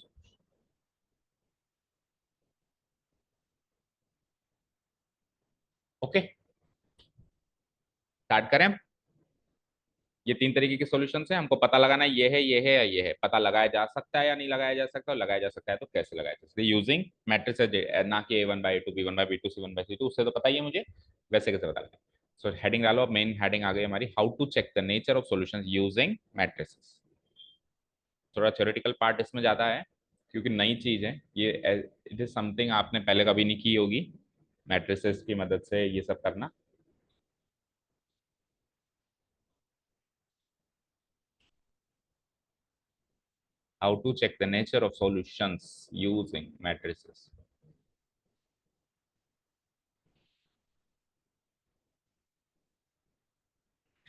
Okay, start करें। ये 3 तरीके के सॉल्यूशन है, हमको पता लगाना है ये है, ये है या ये है। पता लगाया जा सकता है या नहीं लगाया जा सकता, और लगाया जा सकता है तो कैसे लगाया जा सकता है? यूजिंग मैट्रिसेस, ना कि A1/A2, B1/B2, C1/C2, उससे तो पता ही है मुझे, वैसे कैसे पता लगा? सो हेडिंग डालो। अब मेन हेडिंग आ गई हमारी, how to check the nature of solutions using matrices. थोड़ा थ्योरेटिकल पार्ट इसमें ज्यादा है क्योंकि नई चीज है ये। इट इज समथिंग आपने पहले कभी नहीं की होगी, मैट्रिसेस की मदद से ये सब करना। How to check the nature of solutions using matrices.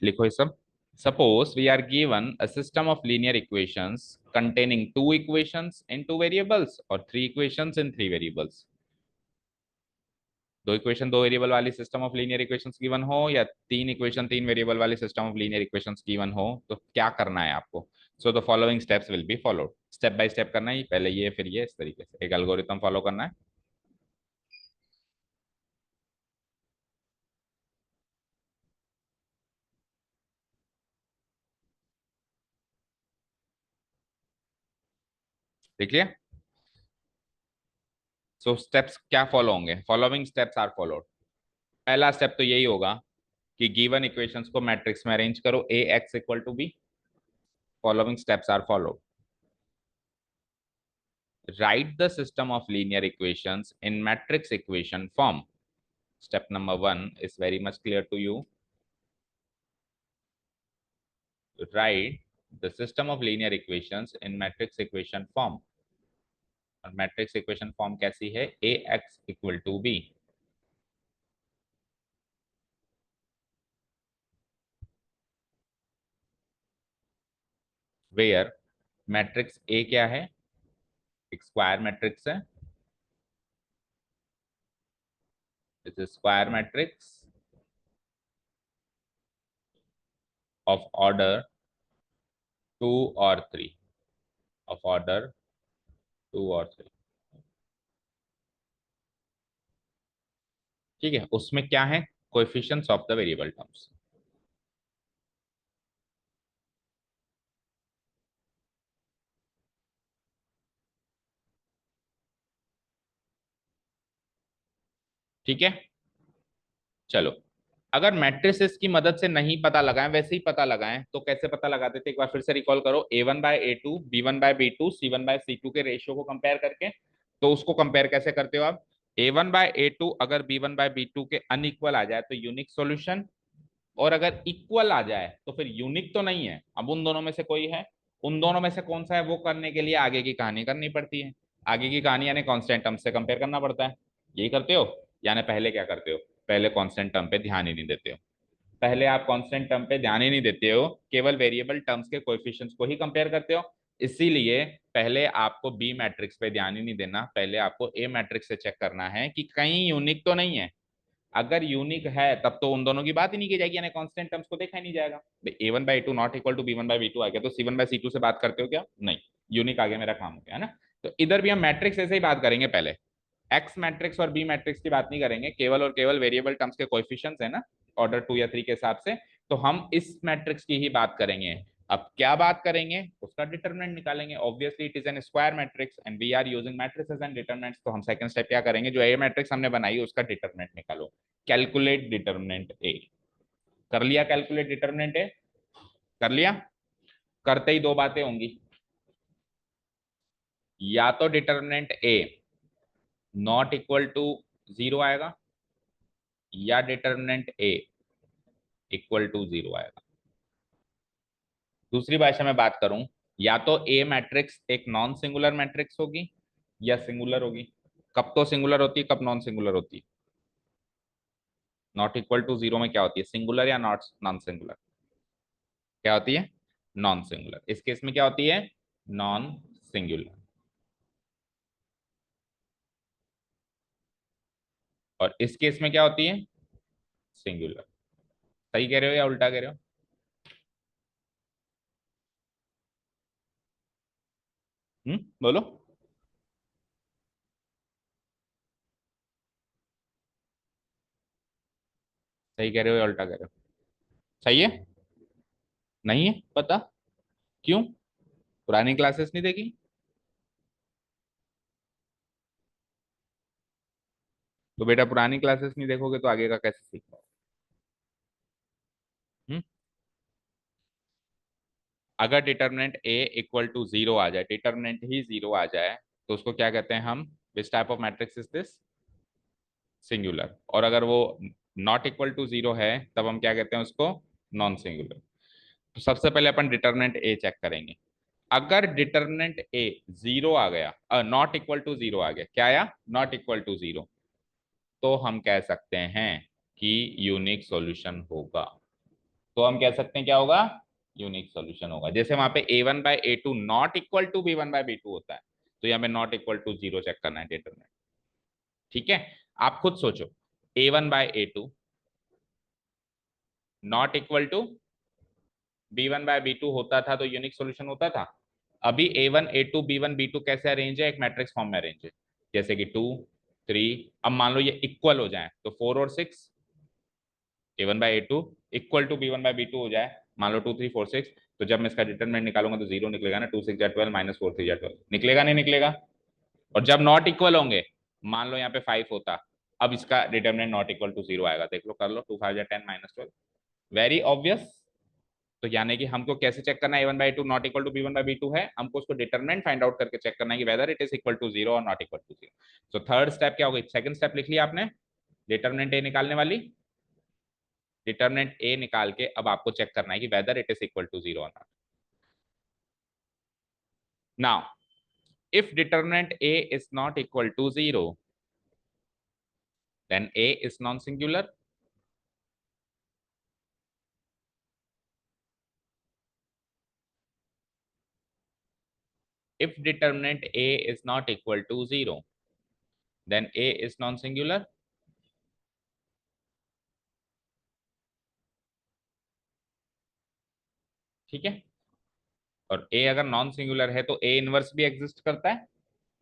लिखो ये सब। Suppose we are given a system of linear equations containing two equations in two variables or three equations in three variables. दो इक्वेशन दो variable वाली system of linear equations given हो, या तीन equation तीन वेरिएबल वाली system of linear equations given हो, तो क्या करना है आपको? So the following steps will be followed. Step by step करना है, पहले ये फिर ये, इस तरीके से एक एल्गोरिथम फॉलो करना है। देख लिया? सो स्टेप्स क्या फॉलो होंगे? Following steps are followed. पहला स्टेप तो यही होगा कि गिवन इक्वेशंस को मैट्रिक्स में अरेंज करो, A x equal to B, following steps are followed. Write the system of linear equations in matrix equation form. Step number 1 is very much clear to you. Write the system of linear equations in matrix equation form. और matrix equation form कैसी है? A x equal to B. Where matrix A क्या है? एक square matrix है. It's a square matrix of order 2 or 3, of order 2 or 3. ठीक है, उसमें क्या है? Coefficients of the variable terms. ठीक है, चलो. अगर मैट्रिसेस की मदद से नहीं पता लगाएं, वैसे ही पता लगाएं, तो कैसे पता लगाते थे? एक बार फिर से रिकॉल करो. A1/A2, B1/B2, C1/C2 के रेशियो को कंपेयर करके. तो उसको कंपेयर कैसे करते हो आप? A1/A2 अगर B1/B2 के अनइक्वल आ जाए तो यूनिक सॉल्यूशन, और अगर इक्वल आ जाए तो फिर यूनिक तो नहीं है. अब उन दोनों में से कोई है. उन दोनों में से कौन सा है, वो करने के लिए आगे की कहानी करनी पड़ती है. आगे की कहानी यानी कांस्टेंट टर्म से कंपेयर करना पड़ता है. यही करते हो? यानी पहले क्या करते हो? पहले कांस्टेंट टर्म पे ध्यान ही नहीं देते हो. पहले आप कांस्टेंट टर्म पे ध्यान ही नहीं देते हो, केवल वेरिएबल टर्म्स के कोएफिशिएंट्स को ही कंपेयर करते हो. इसीलिए पहले आपको बी मैट्रिक्स पे ध्यान ही नहीं देना, पहले आपको ए मैट्रिक्स से चेक करना है कि कहीं यूनिक तो नहीं है. अगर यूनिक है तब तो उन दोनों की बात ही नहीं की जाएगी, यानी कांस्टेंट टर्म्स को देखा ही नहीं जाएगा. A1/A2 not equal to B1/B2 आ गया तो C1/C2 से बात करते हो क्या? नहीं. यूनिक आ गया, मेरा काम हो गया, है ना. तो इधर भी हम मैट्रिक्स ऐसे ही बात करेंगे. पहले एक्स मैट्रिक्स और बी मैट्रिक्स की बात नहीं करेंगे, केवल और केवल वेरिएबल टर्म्स के कोएफिशिएंट्स है ना, ऑर्डर 2 या 3 के हिसाब से. तो हम इस मैट्रिक्स की ही बात करेंगे. अब क्या बात करेंगे? उसका डिटरमिनेंट निकालेंगे. Obviously it is an square matrix and we are using matrices and determinants. तो हम सेकंड स्टेप क्या करेंगे? जो ए मैट्रिक्स हमने बनाई उसका डिटरमिनेंट निकालो. Calculate determinant A. कर लिया कैलकुलेट डिटरमिनेंट ए? कर लिया. करते ही दो बातें होंगी. या तो determinant A not equal to 0 आएगा, या डिटरमिनेंट ए इक्वल टू 0 आएगा. दूसरी भाषा में बात करूं, या तो ए मैट्रिक्स एक नॉन सिंगुलर मैट्रिक्स होगी या सिंगुलर होगी. कब तो सिंगुलर होती है, कब नॉन सिंगुलर होती है? नॉट इक्वल टू 0 में क्या होती है? सिंगुलर या नॉट नॉन सिंगुलर? क्या होती है? Non singular. इस केस में क्या होती है? Non singular. और इस केस में क्या होती है? सिंगुलर. सही कह रहे हो या उल्टा कह रहे हो? बोलो. सही कह रहे हो या उल्टा कह रहे हो? सही है? नहीं है पता? क्यों? पुरानी क्लासेस नहीं देखी? तो बेटा पुरानी क्लासेस नहीं देखोगे तो आगे का कैसे सीख पाओ? हम्म अगर डिटर्मिनेंट ए इक्वल टू 0 आ जाए, डिटर्मिनेंट ही 0 आ जाए, तो उसको क्या कहते हैं हम? Which type of matrix is this? Singular. और अगर वो नॉट इक्वल टू 0 है तब हम क्या कहते हैं उसको? Non singular. तो सबसे पहले अपन डिटर्मिनेंट ए चेक करेंगे. अगर डिटर्मिनेंट ए 0 आ गया, नॉट इक्वल टू 0 आ गया, क्या आया? नॉट इक्वल टू 0, तो हम कह सकते हैं कि यूनिक सॉल्यूशन होगा. तो हम कह सकते हैं क्या होगा? यूनिक सॉल्यूशन होगा. जैसे वहां पे A1/A2 not equal to B1/B2 होता है, तो यहाँ पे नॉट इक्वल टू 0 चेक करना है डिटरमिनेंट. ठीक है, आप खुद सोचो. A1/A2 not equal to B1/B2 होता था तो यूनिक सॉल्यूशन होता था. अभी A1 A2 B1 B2 कैसे अरेंज है? एक मैट्रिक्स फॉर्म में अरेंज है. जैसे कि 2 3. अब मान लो ये इक्वल हो जाए तो 4 और 6, A1/A2 इक्वल टू B1/B2 हो जाए, मान लो 2 3 4 6. तो जब मैं इसका डिटरमिनेंट निकालूंगा तो 0 निकलेगा ना. 2 6 12 -4 3 12 निकलेगा नहीं निकलेगा? और जब नॉट इक्वल होंगे, मान लो यहाँ पे 5 होता, अब इसका डिटरमिनेंट नॉट इक्वल टू 0 आएगा. देख लो, कर लो. 2 5 10 -12. Very obvious. तो यानी कि हमको कैसे चेक करना है a1/2 not equal to b1/b2 है, हमको उसको डिटरमिनेंट फाइंड आउट करके चेक करना है कि whether it is equal to zero और not equal to zero. So third step क्या होगी, सेकंड स्टेप लिख लिया आपने, डिटरमिनेंट ए निकालने वाली, डिटरमिनेंट ए निकाल के अब आपको चेक करना है कि whether it is equal to zero और not. Now if determinant a is not equal to 0, then a is non-singular. If determinant a is not equal to 0, then a is non-singular. ठीक है, और a अगर non singular है तो a inverse भी exist करता है,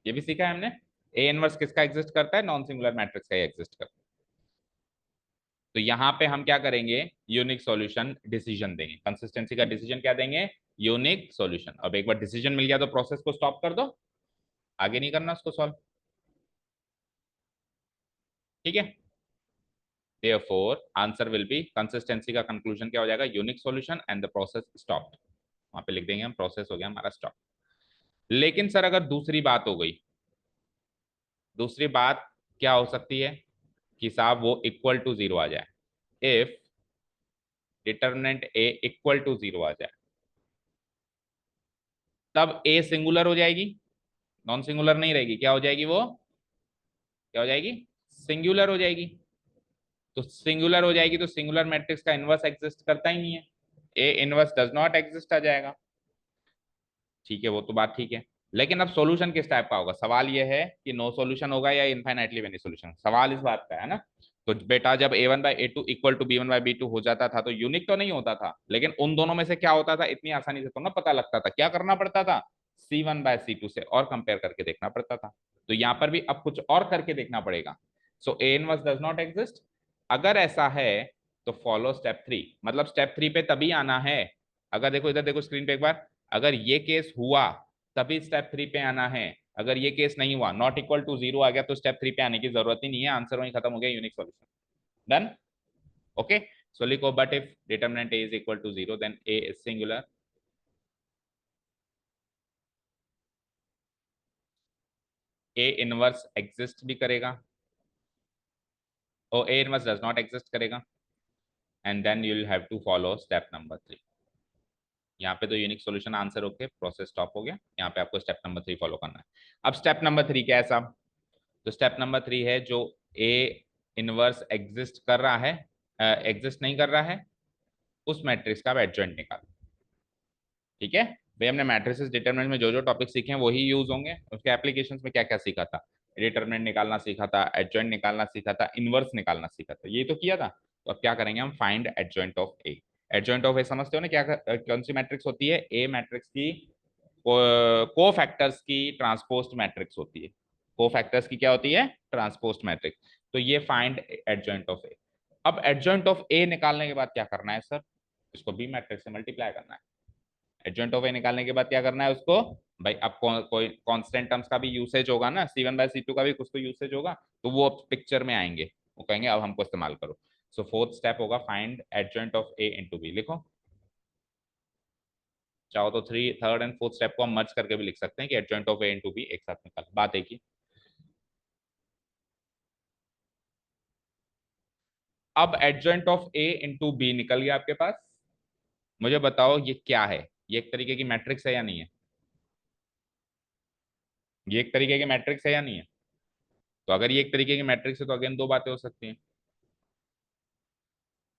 ये भी सीखा है हमने। a इनवर्स किसका एग्जिस्ट करता है, नॉन सिंगुलर मैट्रिक्स का ही एग्जिस्ट करता है। तो यहाँ पे हम क्या करेंगे, यूनिक सॉल्यूशन डिसीजन देंगे, कंसिस्टेंसी का डिसीजन क्या देंगे, यूनिक सॉल्यूशन। अब एक बार डिसीजन मिल गया तो प्रोसेस को स्टॉप कर दो, आगे नहीं करना उसको सॉल्व। ठीक है, therefore answer will B, consistency का कंक्लूजन क्या हो जाएगा, unique solution and the process stopped. वहां पे लिख देंगे हम, प्रोसेस हो गया हमारा स्टॉप। लेकिन सर अगर दूसरी बात हो गई, दूसरी बात क्या हो सकती है कि साहब वो इक्वल टू जीरो आ जाए, if determinant A equal to zero आ जाए, तब ए सिंगुलर हो जाएगी, नॉन सिंगुलर नहीं रहेगी, क्या हो जाएगी वो, क्या हो जाएगी, सिंगुलर हो जाएगी। तो सिंगुलर हो जाएगी तो सिंगुलर मैट्रिक्स का इनवर्स एग्जिस्ट करता ही नहीं है, A inverse does not exist आ जाएगा। ठीक है, वो तो बात ठीक है, लेकिन अब सॉल्यूशन किस टाइप का होगा, सवाल ये है कि नो सॉल्यूशन होगा या इनफाइनाइटली मेनी सॉल्यूशन, सवाल इस बात का है ना। तो बेटा जब a1/a2 इक्वल टू b1/b2 हो जाता था तो यूनिक तो नहीं होता था, लेकिन उन दोनों में से क्या होता था इतनी आसानी से तो ना पता लगता था, क्या करना पड़ता था, c1/c2 से और कंपेयर करके देखना पड़ता था। तो यहाँ पर भी अब कुछ और करके देखना पड़ेगा। So A inverse does not exist, अगर ऐसा है तो फॉलो स्टेप थ्री, मतलब स्टेप थ्री पे तभी आना है, अगर देखो इधर देखो स्क्रीन पे एक बार, अगर ये केस हुआ तभी स्टेप थ्री पे आना है, अगर ये केस नहीं हुआ, नॉट इक्वल टू जीरो आ गया, तो स्टेप थ्री पे आने की जरूरत ही नहीं है, आंसर वहीं खत्म हो गया, unique solution done. Okay, so लिखो but if determinant A is equal to zero then A is singular, A inverse exist भी करेगा और A inverse does not exist करेगा, and then you will have to follow step number three. यहाँ पे तो unique solution answer okay, process stop हो गया, यहाँ पे आपको स्टेप नंबर थ्री फॉलो करना है। अब स्टेप नंबर थ्री क्या है साहब, तो स्टेप नंबर थ्री है जो ए इनवर्स एग्जिस्ट कर रहा है, एग्जिस्ट नहीं कर रहा है, उस मैट्रिक्स का आप एडजॉइंट निकालो। ठीक है भाई, हमने मैट्रिसेस डिटरमिनेंट में जो जो टॉपिक सीखे हैं वही यूज होंगे, उसके एप्लीकेशंस में क्या क्या सीखा था, डिटरमिनेंट निकालना सीखा था, एडजॉइंट निकालना सीखा था, इनवर्स निकालना सीखा था, ये तो किया था। तो अब क्या करेंगे हम, find adjoint of A. Adjoint of A समझते हो ना, क्या कौन सी मैट्रिक्स होती है, ए मैट्रिक्स की को फैक्टर्स की ट्रांसपोज्ड मैट्रिक्स होती है, को फैक्टर्स की क्या होती है, ट्रांसपोज्ड मैट्रिक्स। तो ये फाइंड एडजॉइंट ऑफ ए। अब एडजॉइंट ऑफ ए निकालने के बाद क्या करना है सर, इसको बी मैट्रिक्स से मल्टीप्लाई करना है। एडजॉइंट ऑफ ए निकालने के बाद क्या करना है उसको, भाई अब कोई कांस्टेंट टर्म्स का भी यूसेज होगा ना, c1/c2 का भी कुछ तो यूसेज होगा, तो वो अब पिक्चर में आएंगे, वो कहेंगे अब हमको इस्तेमाल करो। सो फोर्थ स्टेप होगा find adjoint of A into B, लिखो। चाहो तो three third and fourth step को हम मर्ज करके भी लिख सकते हैं कि adjoint of A into B एक साथ निकाल, बात एक ही। अब adjoint of A into B निकल गया आपके पास, मुझे बताओ ये क्या है, ये एक तरीके की मैट्रिक्स है या नहीं है, ये एक तरीके की मैट्रिक्स है या नहीं है। तो अगर ये एक तरीके की मैट्रिक्स है तो अगेन दो बातें हो सकती हैं,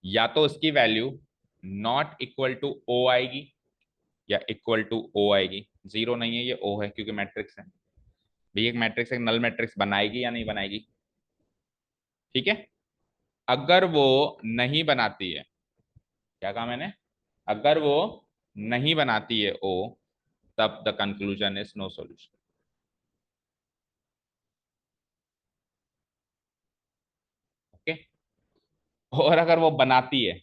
या तो इसकी value not equal to O आएगी या इक्वल टू ओ आएगी, जीरो नहीं है ये ओ है क्योंकि मैट्रिक्स है। भी एक मैट्रिक्स एक नल मैट्रिक्स बनाएगी या नहीं बनाएगी, ठीक है। अगर वो नहीं बनाती है, क्या कहा मैंने, अगर वो नहीं बनाती है ओ, तब the conclusion is no solution. Okay, और अगर वो बनाती है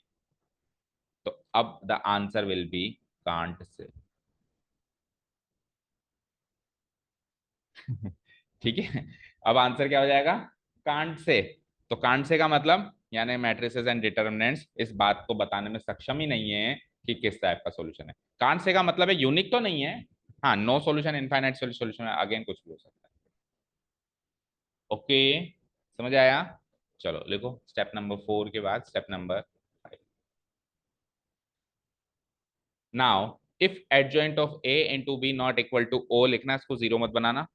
तो अब the answer will be can't say. ठीक है, अब आंसर क्या हो जाएगा, कांट से। तो कांट से का मतलब यानी मैट्रिसेस एंड डिटर्मिनेंट्स इस बात को बताने में सक्षम ही नहीं है कि किस टाइप का सॉल्यूशन है। कांट से का मतलब है यूनिक तो नहीं है, हाँ नो सॉल्यूशन इनफाइनाइट सॉल्यूशन है, अगेन कुछ भी हो सकता है। ओके, समझ आया? चलो लिखो स्टेप नंबर 4 के बाद step number 5। Now if adjoint of A into B not equal to O लिखना, इसको जीरो मत बनाना।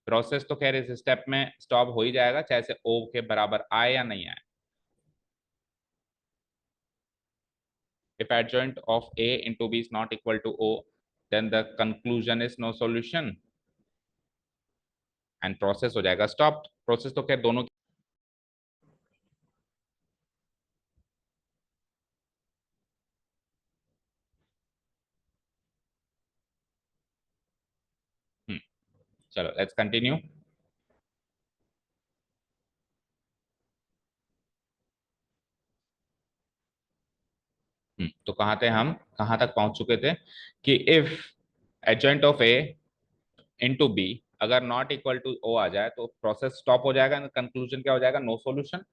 प्रोसेस तो खैर इस स्टेप में स्टॉप हो ही जाएगा, चाहे से ओ के बराबर आए या नहीं आए। if adjoint of a into b is not equal to o, then the conclusion is no solution and process हो जाएगा स्टॉप। प्रोसेस तो खैर दोनों चलो लेट्स कंटिन्यू। तो कहाँ थे हम, कहाँ तक पहुंच चुके थे कि if adjoint of A into B अगर नॉट इक्वल टू ओ आ जाए तो प्रोसेस स्टॉप हो जाएगा, कंक्लूजन क्या हो जाएगा, नो सॉल्यूशन।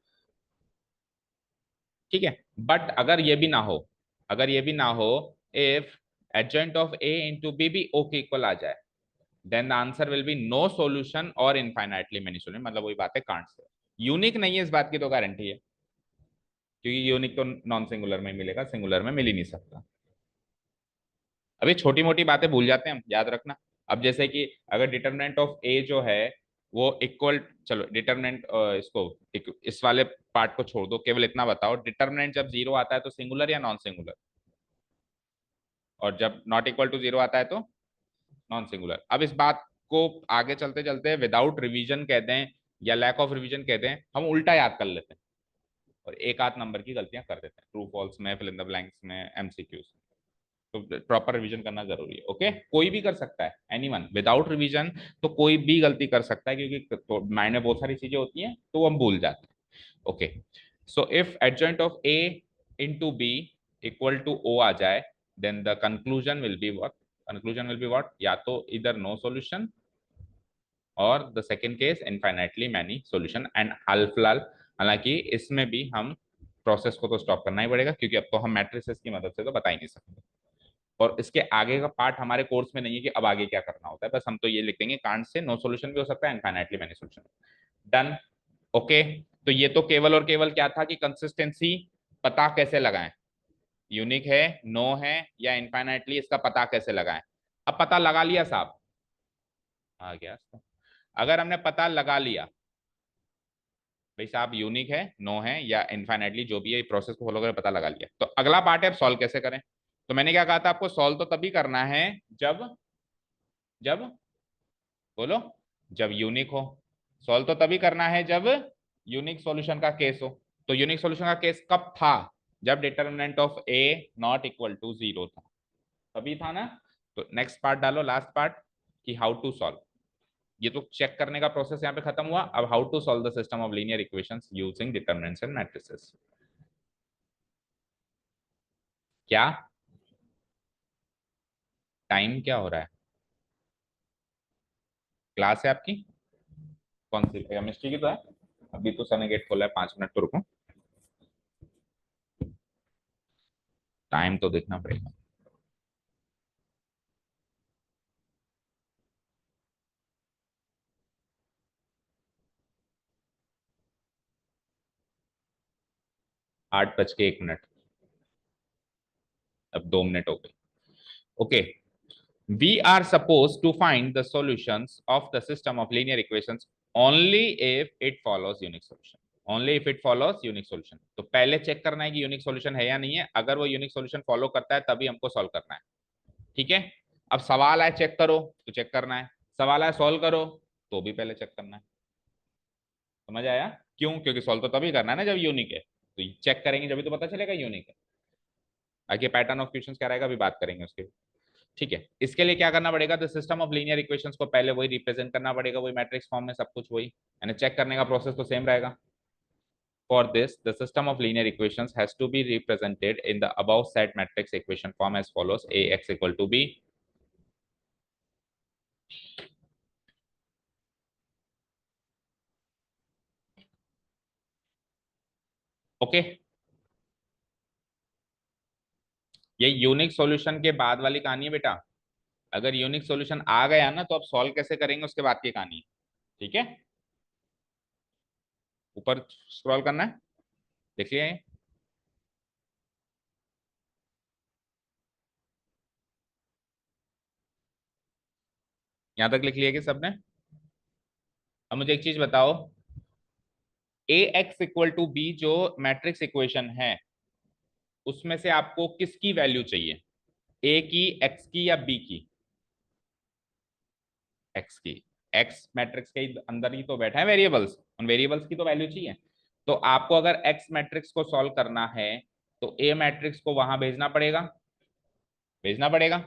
ठीक है, बट अगर ये भी ना हो, अगर ये भी ना हो, if adjoint of A into B भी ओ के इक्वल आ जाए, then the answer will be no solution और इनफाइनाइटली मेनी सॉल्यूशन। मतलब वही बात है, कांट से यूनिक नहीं है इस बात की तो गारंटी है, क्योंकि यूनिक तो नॉन सिंगुलर में मिलेगा, सिंगुलर में मिल ही नहीं सकता। अभी छोटी मोटी बातें भूल जाते हैं हम, याद रखना। अब जैसे कि अगर डिटर्मिनेंट ऑफ ए जो है वो इक्वल, चलो डिटर्मिनेंट इसको इस वाले पार्ट को छोड़ दो, केवल इतना बताओ डिटर्मिनेंट जब जीरो आता है तो सिंगुलर या नॉन सिंगुलर, और जब नॉट इक्वल टू जीरो आता है तो नॉन सिंगुलर। अब इस बात को आगे चलते चलते विदाउट रिवीजन कहते हैं या लैक ऑफ रिवीजन कहते हैं, हम उल्टा याद कर लेते हैं और एक आध नंबर की गलतियां कर देते हैं, ट्रू फॉल्स में, फिल इन द ब्लैंक्स में, एमसीक्यूज। तो प्रॉपर रिवीजन करना जरूरी है। ओके, कोई भी कर सकता है, एनीवन विदाउट रिवीजन तो कोई भी गलती कर सकता है, क्योंकि तो माइंड में बहुत सारी चीजें होती हैं तो हम भूल जाते हैं। Okay, so if adjoint of A into B equal to O आ जाए, then the conclusion will be what, conclusion will be what, या तो इधर नो सॉल्यूशन और the second case infinitely many solution. And हाल फिलहाल हालांकि इसमें भी हम प्रोसेस को तो स्टॉप करना ही पड़ेगा, क्योंकि अब तो हम मैट्रिसेस की मदद से तो बता ही नहीं सकते, और इसके आगे का पार्ट हमारे कोर्स में नहीं है कि अब आगे क्या करना होता है। बस हम तो ये लिख देंगे कांट से नो सॉल्यूशन भी हो सकता है, infinitely many solution. Done. Okay, तो ये तो केवल और केवल क्या था कि कंसिस्टेंसी पता कैसे लगाएं, यूनिक है, नो है या इनफाइनाइटली, इसका पता कैसे लगाएं। अब पता लगा लिया साहब, आ गया। अगर हमने पता लगा लिया भाई साहब यूनिक है, नो है या इनफाइनाइटली जो भी है, प्रोसेस को फॉलो कर पता लगा लिया, तो अगला पार्ट है अब सॉल्व कैसे करें। तो मैंने क्या कहा था आपको, सॉल्व तो तभी करना है जब, जब बोलो, जब यूनिक हो। सॉल्व तो तभी करना है जब यूनिक सॉल्यूशन का केस हो। तो यूनिक सॉल्यूशन का केस कब था, जब determinant of A not equal to zero था, तभी था ना। तो नेक्स्ट पार्ट डालो, लास्ट पार्ट, कि हाउ टू सॉल्व। ये तो चेक करने का प्रोसेस यहाँ पे खत्म हुआ, अब how to solve the system of linear equations using determinants and matrices. क्या टाइम क्या हो रहा है, क्लास है आपकी कौन सी, केमिस्ट्री की तो है। अभी तो सर ने गेट खोला है, 5 मिनट तो रुको, टाइम तो देखना पड़ेगा। 8:01। अब 2 मिनट हो गए। Okay, we are supposed to find the solutions of the system of linear equations only if it follows unique solution, only if it follows unique solution। तो पहले चेक करना है कि यूनिक सॉल्यूशन है या नहीं है, अगर वो यूनिक सॉल्यूशन फॉलो करता है तभी हमको सॉल्व करना है। ठीक है, अब सवाल है चेक करो तो चेक करना है, सवाल है सॉल्व करो तो भी पहले चेक करना है। समझ आया? क्यों? क्योंकि सॉल्व तो तभी करना है ना जब यूनिक है, तो चेक करेंगे जब तो पता चलेगा यूनिक है। आगे पैटर्न ऑफ क्वेश्चंस क्या रहेगा अभी बात करेंगे उसके। ठीक है, इसके लिए क्या करना पड़ेगा, the system of linear equations को पहले वही रिप्रेजेंट करना पड़ेगा, वही मैट्रिक्स फॉर्म में सब कुछ वही, यानी चेक करने का प्रोसेस तो सेम रहेगा। For this, the system of linear equations has to be represented in the above set matrix equation form as follows: Ax equal to b, okay, ये यूनिक सॉल्यूशन के बाद वाली कहानी है बेटा। अगर यूनिक सॉल्यूशन आ गया ना तो अब सॉल्व कैसे करेंगे उसके बाद की कहानी। ठीक है, ऊपर स्क्रॉल करना है, देखिए यहां तक लिख लिया कि सबने। अब मुझे एक चीज बताओ, ए एक्स इक्वल टू बी जो मैट्रिक्स इक्वेशन है उसमें से आपको किसकी वैल्यू चाहिए, ए की, एक्स की, या बी की? एक्स की। एक्स मैट्रिक्स के अंदर ही तो बैठा है वेरिएबल्स, उन वेरिएबल्स की तो वैल्यू चाहिए। तो आपको अगर एक्स मैट्रिक्स को सॉल्व करना है तो ए मैट्रिक्स को वहां भेजना पड़ेगा, भेजना पड़ेगा।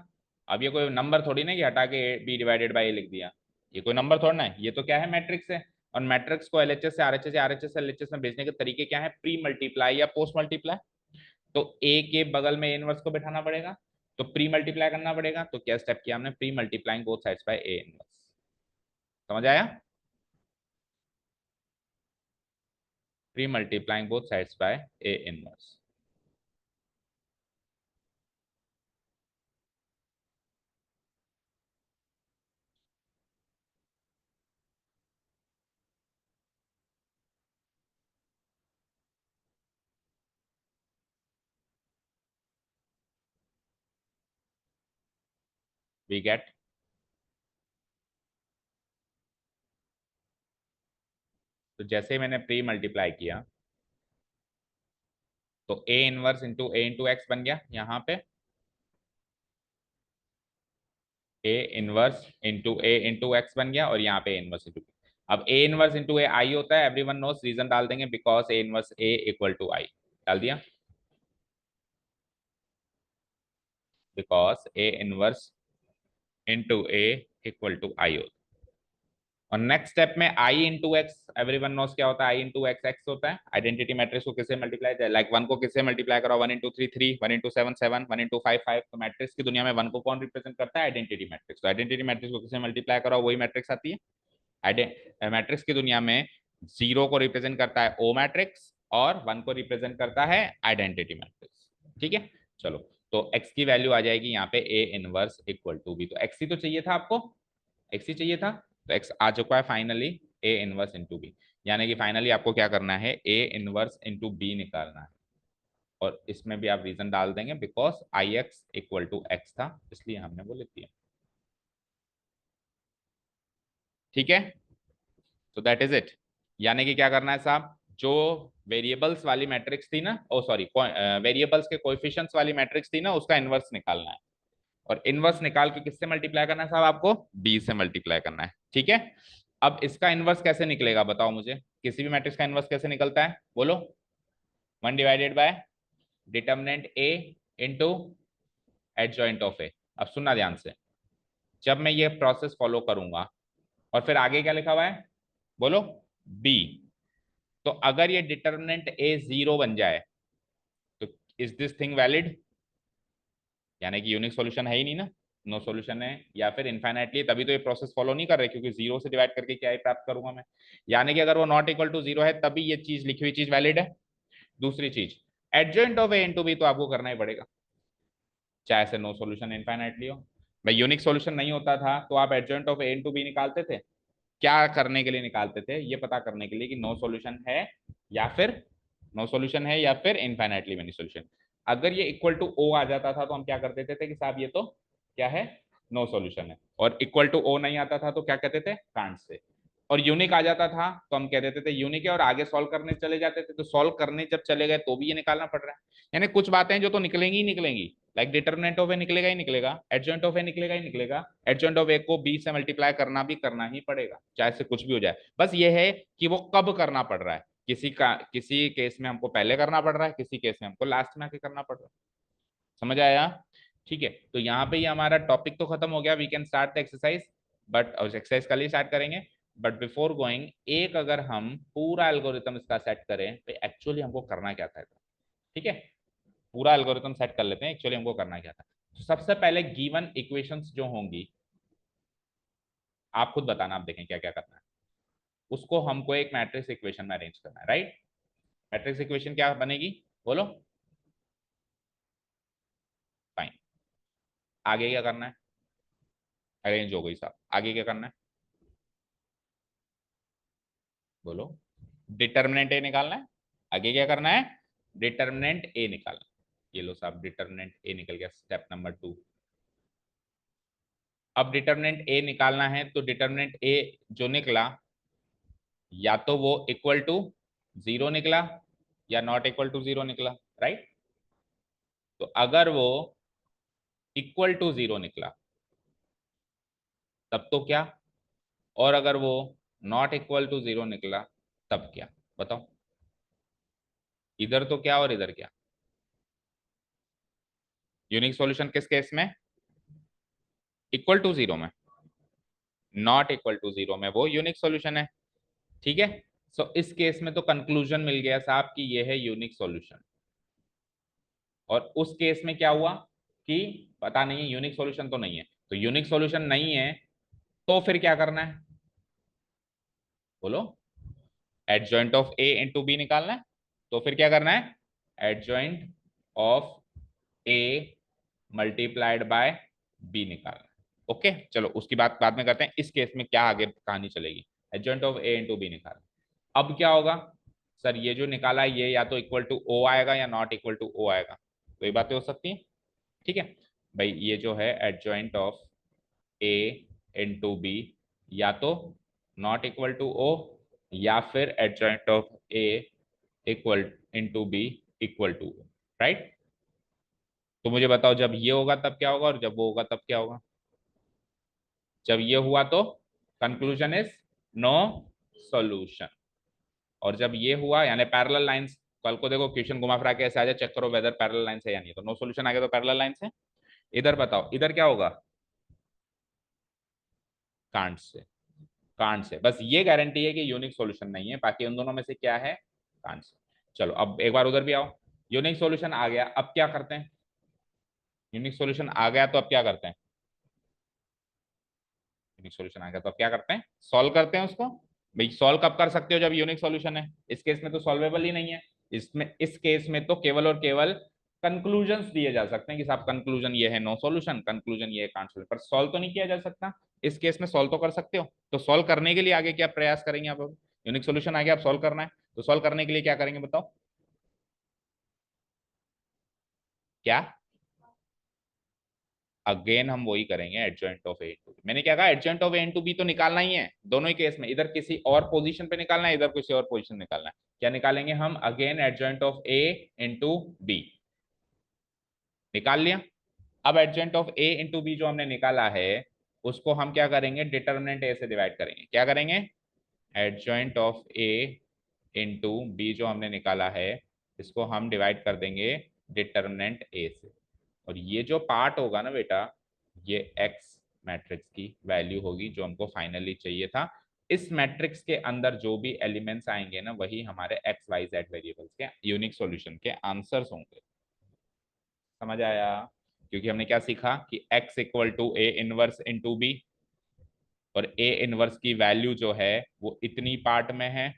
अब ये कोई नंबर थोड़ी ना कि हटा के बी डिवाइडेड बाई ए लिख दिया, ये कोई नंबर थोड़ा ना है, ये तो क्या है, मैट्रिक्स है। और मैट्रिक्स को एलएचएस से आरएचएस या आरएचएस से एलएचएस में भेजने के तरीके क्या है, प्री मल्टीप्लाई या पोस्ट मल्टीप्लाई। तो ए के बगल में ए इनवर्स को बैठाना पड़ेगा, तो प्री मल्टीप्लाई करना पड़ेगा। तो क्या स्टेप किया हमने, pre multiplying both sides by A inverse. समझ आया? Pre multiplying both sides by A inverse. We get. तो जैसे ही मैंने प्री मल्टीप्लाई किया तो ए इनवर्स इंटू एक्स बन गया यहाँ पे, ए इनवर्स इंटू एक्स बन गया, और यहाँ पे ए इनवर्स इंटू। अब ए इनवर्स इंटू ए आई होता है, एवरीवन नोस, रीजन डाल देंगे, because A inverse A equal to I. डाल दिया, because A inverse into A equal to I होता है। और नेक्स्ट स्टेप में I into X, everyone knows क्या होता है, आई इंटू एक्स एक्स होता है। आइडेंटिटी मैट्रिक्स को किससे मल्टीप्लाई, लाइक वन को किससे मल्टीप्लाई करो, one into three three, one into seven seven, one into five five. तो मैट्रिक्स की दुनिया में वन को कौन रिप्रेजेंट करता है, आइडेंटिटी मैट्रिक्स। तो आइडेंटिटी मैट्रिक्स को किससे मल्टीप्लाई करो, वही मैट्रिक्स आती है। मैट्रिक्स की दुनिया में जीरो को रिप्रेजेंट करता है ओ मैट्रिक्स, और वन को रिप्रेजेंट करता है आइडेंटिटी मैट्रिक्स। ठीक है, चलो। तो एक्स की वैल्यू आ जाएगी यहाँ पे A inverse equal to B. तो एक्स ही तो चाहिए था आपको, एक्स ही चाहिए था। तो एक्स आ चुका है finally, A inverse into B. यानी कि फाइनली आपको क्या करना है, ए इनवर्स इंटू बी निकालना है। और इसमें भी आप रीजन डाल देंगे, because I x equal to x था, इसलिए हमने वो लिख दिया। ठीक है, तो दैट इज इट। यानी कि क्या करना है साहब, जो वेरिएबल्स वाली मैट्रिक्स थी ना, ओ सॉरी, वेरिएबल्स के कोएफिशिएंट्स वाली मैट्रिक्स थी ना, उसका इनवर्स निकालना है। और इनवर्स निकाल के किससे मल्टीप्लाई करना है साहब, आपको बी से मल्टीप्लाई करना है। ठीक है, अब इसका इनवर्स कैसे निकलेगा बताओ मुझे, किसी भी मैट्रिक्स का इनवर्स कैसे निकलता है बोलो, one divided by determinant A into adjoint of A. अब सुनना ध्यान से, जब मैं ये प्रोसेस फॉलो करूंगा, और फिर आगे क्या लिखा हुआ है बोलो, बी। तो अगर ये डिटर्मिनेंट ए जीरो बन जाए तो इज दिस थिंग वैलिड, यानी कि यूनिक सॉल्यूशन है ही नहीं ना, नो सॉल्यूशन है, या फिर इनफाइनाइटली, तभी तो ये प्रोसेस फॉलो नहीं कर रहे, क्योंकि जीरो से डिवाइड करके क्या ही प्राप्त करूंगा मैं। यानी कि अगर वो नॉट इक्वल टू जीरो है तभी ये चीज, लिखी हुई चीज वैलिड है। दूसरी चीज, adjoint of A into B तो आपको करना ही पड़ेगा, चाहे से नो सॉल्यूशन इनफाइनाइटली हो। भाई यूनिक सॉल्यूशन नहीं होता था तो आप adjoint of A into B निकालते थे, क्या करने के लिए निकालते थे, ये पता करने के लिए कि नो सॉल्यूशन है, या फिर नो सॉल्यूशन है, या फिर इनफाइनाइटली मेनी सॉल्यूशन। अगर ये इक्वल टू ओ आ जाता था तो हम क्या कर देते थे कि साहब ये तो क्या है, नो सॉल्यूशन है। और इक्वल टू ओ नहीं आता था तो क्या कहते थे, कांट से। और यूनिक आ जाता था तो हम कह देते थे यूनिक है, और आगे सॉल्व करने चले जाते थे। तो सॉल्व करने जब चले गए तो भी ये निकालना पड़ रहा है। यानी कुछ बातें जो तो निकलेंगी ही निकलेंगी, लाइक डिटर्मिनेंट ऑफ ए निकलेगा ही निकलेगा, एडजॉइंट ऑफ ए निकलेगा ही निकलेगा, एडजॉइंट ऑफ ए को बी से मल्टीप्लाई करना भी करना ही पड़ेगा, चाहे से कुछ भी हो जाए। बस ये है कि वो कब करना पड़ रहा है, किसी केस में हमको पहले करना पड़ रहा है, किसी केस में हमको लास्ट में आके करना पड़ रहा है। समझ आया? ठीक है, तो यहाँ पे ये हमारा टॉपिक तो खत्म हो गया, we can start the exercise. But exercise कल ही स्टार्ट करेंगे। बट बिफोर गोइंग, एक अगर हम पूरा एल्गोरिथम इसका सेट करें तो एक्चुअली हमको करना क्या था। ठीक है, पूरा एल्गोरिथम सेट कर लेते हैं, एक्चुअली हमको करना क्या था। तो सबसे पहले गिवन इक्वेशंस जो होंगी, आप खुद बताना, आप देखें क्या क्या करना है, उसको हमको एक मैट्रिक्स इक्वेशन में अरेंज करना है, राइट। मैट्रिक्स इक्वेशन क्या बनेगी बोलो। फाइन। आगे क्या करना है, अरेंज हो गई साहब, आगे क्या करना है बोलो। डिटर्मिनेंट ए निकालना है। आगे क्या करना है, डिटर्मिनेंट ए निकालना है। ये लो साहब, डिटर्मिनेंट ए निकल गया, स्टेप नंबर 2। अब डिटर्मिनेंट ए निकालना है, तो डिटर्मिनेंट ए जो निकला, या तो वो इक्वल टू जीरो निकला या नॉट इक्वल टू जीरो निकला, राइट। तो अगर वो इक्वल टू जीरो निकला तब तो क्या, और अगर वो नॉट इक्वल टू जीरो निकला तब क्या, बताओ। इधर तो क्या और इधर क्या। यूनिक सॉल्यूशन किस केस में, इक्वल टू जीरो में, नॉट इक्वल टू जीरो में वो यूनिक सॉल्यूशन है। ठीक है। सो इस केस में तो कंक्लूजन मिल गया साहब कि ये है यूनिक सॉल्यूशन। और उस केस में क्या हुआ कि पता नहीं है, यूनिक सॉल्यूशन तो नहीं है। तो यूनिक सॉल्यूशन नहीं है तो फिर क्या करना है बोलो, adjoint of A into B निकालना है। तो फिर क्या करना है, adjoint of A multiplied by B निकालना है। ओके चलो उसकी बात बाद में करते हैं, इस केस में क्या आगे कहानी चलेगी। Adjoint of A into B निकालना। अब क्या होगा सर, ये जो निकाला है ये या तो इक्वल टू ओ आएगा या नॉट इक्वल टू ओ आएगा, तो ये बातें हो सकती हैं। ठीक है भाई, ये जो है adjoint of A into B, या तो नॉट इक्वल टू ओ या फिर adjoint of A equal into B equal to O, right. तो मुझे बताओ जब ये होगा तब क्या होगा, और जब वो होगा तब क्या होगा। जब ये हुआ तो कंक्लूजन इज नो सॉल्यूशन, और जब ये हुआ यानी पैरेलल लाइंस, कल को देखो क्वेश्चन घुमा फिरा के ऐसे आ जाए, चेक करो वेदर पैरेलल लाइंस है या नहीं, तो नो सॉल्यूशन आ गया तो पैरेलल लाइंस है। इधर बताओ इधर क्या होगा, कांट से, कांट से। बस ये गारंटी है कि यूनिक सॉल्यूशन नहीं है, बाकी उन दोनों में से क्या है, कांट से। चलो अब एक बार उधर भी आओ, यूनिक सॉल्यूशन आ गया, अब क्या करते हैं। यूनिक सॉल्यूशन आ गया तो अब क्या करते हैं, यूनिक सॉल्यूशन आ गया तो अब क्या करते हैं, सॉल्व करते हैं उसको। भाई सॉल्व कब कर सकते हो, जब यूनिक सॉल्यूशन है। इस केस में तो सॉल्वेबल ही नहीं है। इसमें इस केस में तो केवल और केवल कंक्लूजन्स दिए जा सकते हैं कि साहब कंक्लूजन ये है नो सॉल्यूशन, कंक्लूजन ये है कांट सॉल्व, पर सॉल्व तो नहीं किया जा सकता। इस केस में सॉल्व तो कर सकते हो, तो सॉल्व करने के लिए आगे क्या प्रयास करेंगे आप। यूनिक सॉल्यूशन आ गया, आप सॉल्व करना है, तो सॉल्व करने के लिए क्या करेंगे बताओ। क्या, अगेन हम वही करेंगे, adjoint of A into B. मैंने क्या कहा, adjoint of A into B तो निकालना ही है दोनों ही केस में, इधर किसी और पोजीशन पे निकालना है, इधर किसी और पोजीशन निकालना है। क्या निकालेंगे हम, again adjoint of A into B निकाल लिया। अब adjoint of A into B जो हमने निकाला है, उसको हम क्या करेंगे, डिटर्मिनेंट ए से डिवाइड करेंगे। क्या करेंगे, adjoint of A into B जो हमने निकाला है, इसको हम डिवाइड कर देंगे डिटर्मिनेंट ए से। और ये जो पार्ट होगा ना बेटा, ये एक्स मैट्रिक्स की वैल्यू होगी जो हमको फाइनली चाहिए था। इस मैट्रिक्स के अंदर जो भी एलिमेंट्स आएंगे ना, वही हमारे एक्स वाई जेड वेरिएबल्स के यूनिक सॉल्यूशन के आंसर्स होंगे। समझ आया। क्योंकि हमने क्या सीखा कि x equal to A inverse into B, और ए इनवर्स की वैल्यू जो है वो इतनी पार्ट में है,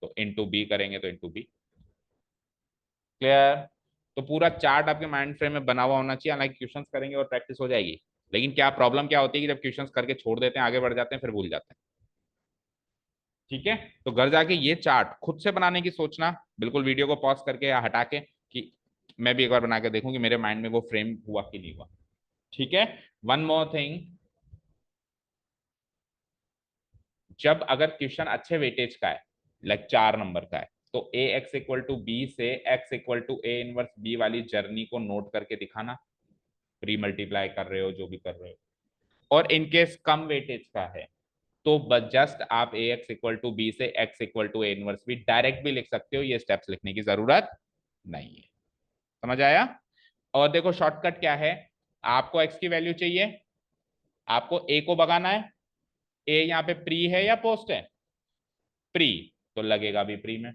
तो इंटू बी करेंगे तो इंटू बी। क्लियर। तो पूरा चार्ट आपके माइंड फ्रेम में बना हुआ होना चाहिए, हालांकि क्वेश्चंस करेंगे और प्रैक्टिस हो जाएगी। लेकिन क्या प्रॉब्लम क्या होती है कि जब क्वेश्चंस करके छोड़ देते हैं, आगे बढ़ जाते हैं, फिर भूल जाते हैं। ठीक है, तो घर जाके ये चार्ट खुद से बनाने की सोचना, बिल्कुल वीडियो को पॉज करके या हटा के, कि मैं भी एक बार बना के देखूं कि मेरे माइंड में वो फ्रेम हुआ कि नहीं हुआ। ठीक है। वन मोर थिंग, जब अगर क्वेश्चन अच्छे वेटेज का है, लाइक 4 नंबर का है, तो A x equal to B से x equal to A inverse B वाली जर्नी को नोट करके दिखाना, प्री मल्टीप्लाई कर रहे हो जो भी कर रहे हो। और इनकेस कम वेटेज का है, तो बस जस्ट आप A x equal to B से x equal to A inverse B direct भी लिख सकते हो, ये स्टेप्स लिखने की जरूरत नहीं है। समझ आया। और देखो शॉर्टकट क्या है, आपको एक्स की वैल्यू चाहिए, आपको ए को भगाना है। ए यहाँ पे प्री है या पोस्ट है, प्री, तो लगेगा भी प्री में।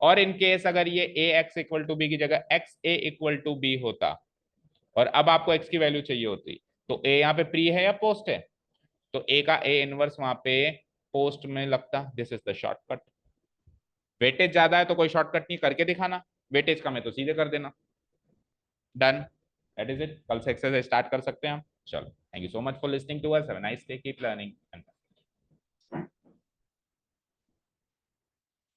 और इन केस अगर ये A x equal to B की जगह x A equal to B होता, और अब आपको एक्स की वैल्यू चाहिए होती, तो ए यहाँ पे प्री है या पोस्ट है, तो ए का ए इनवर्स वहां पे पोस्ट में लगता। This is the shortcut. Weightage ज्यादा है तो कोई शॉर्टकट नहीं, करके दिखाना, वेटेज कम है तो सीधे कर देना। Done, that is it. कल से एक्सरसाइज स्टार्ट कर सकते हैं हम। चलो, thank you so much for listening to us, have a nice day, keep learning.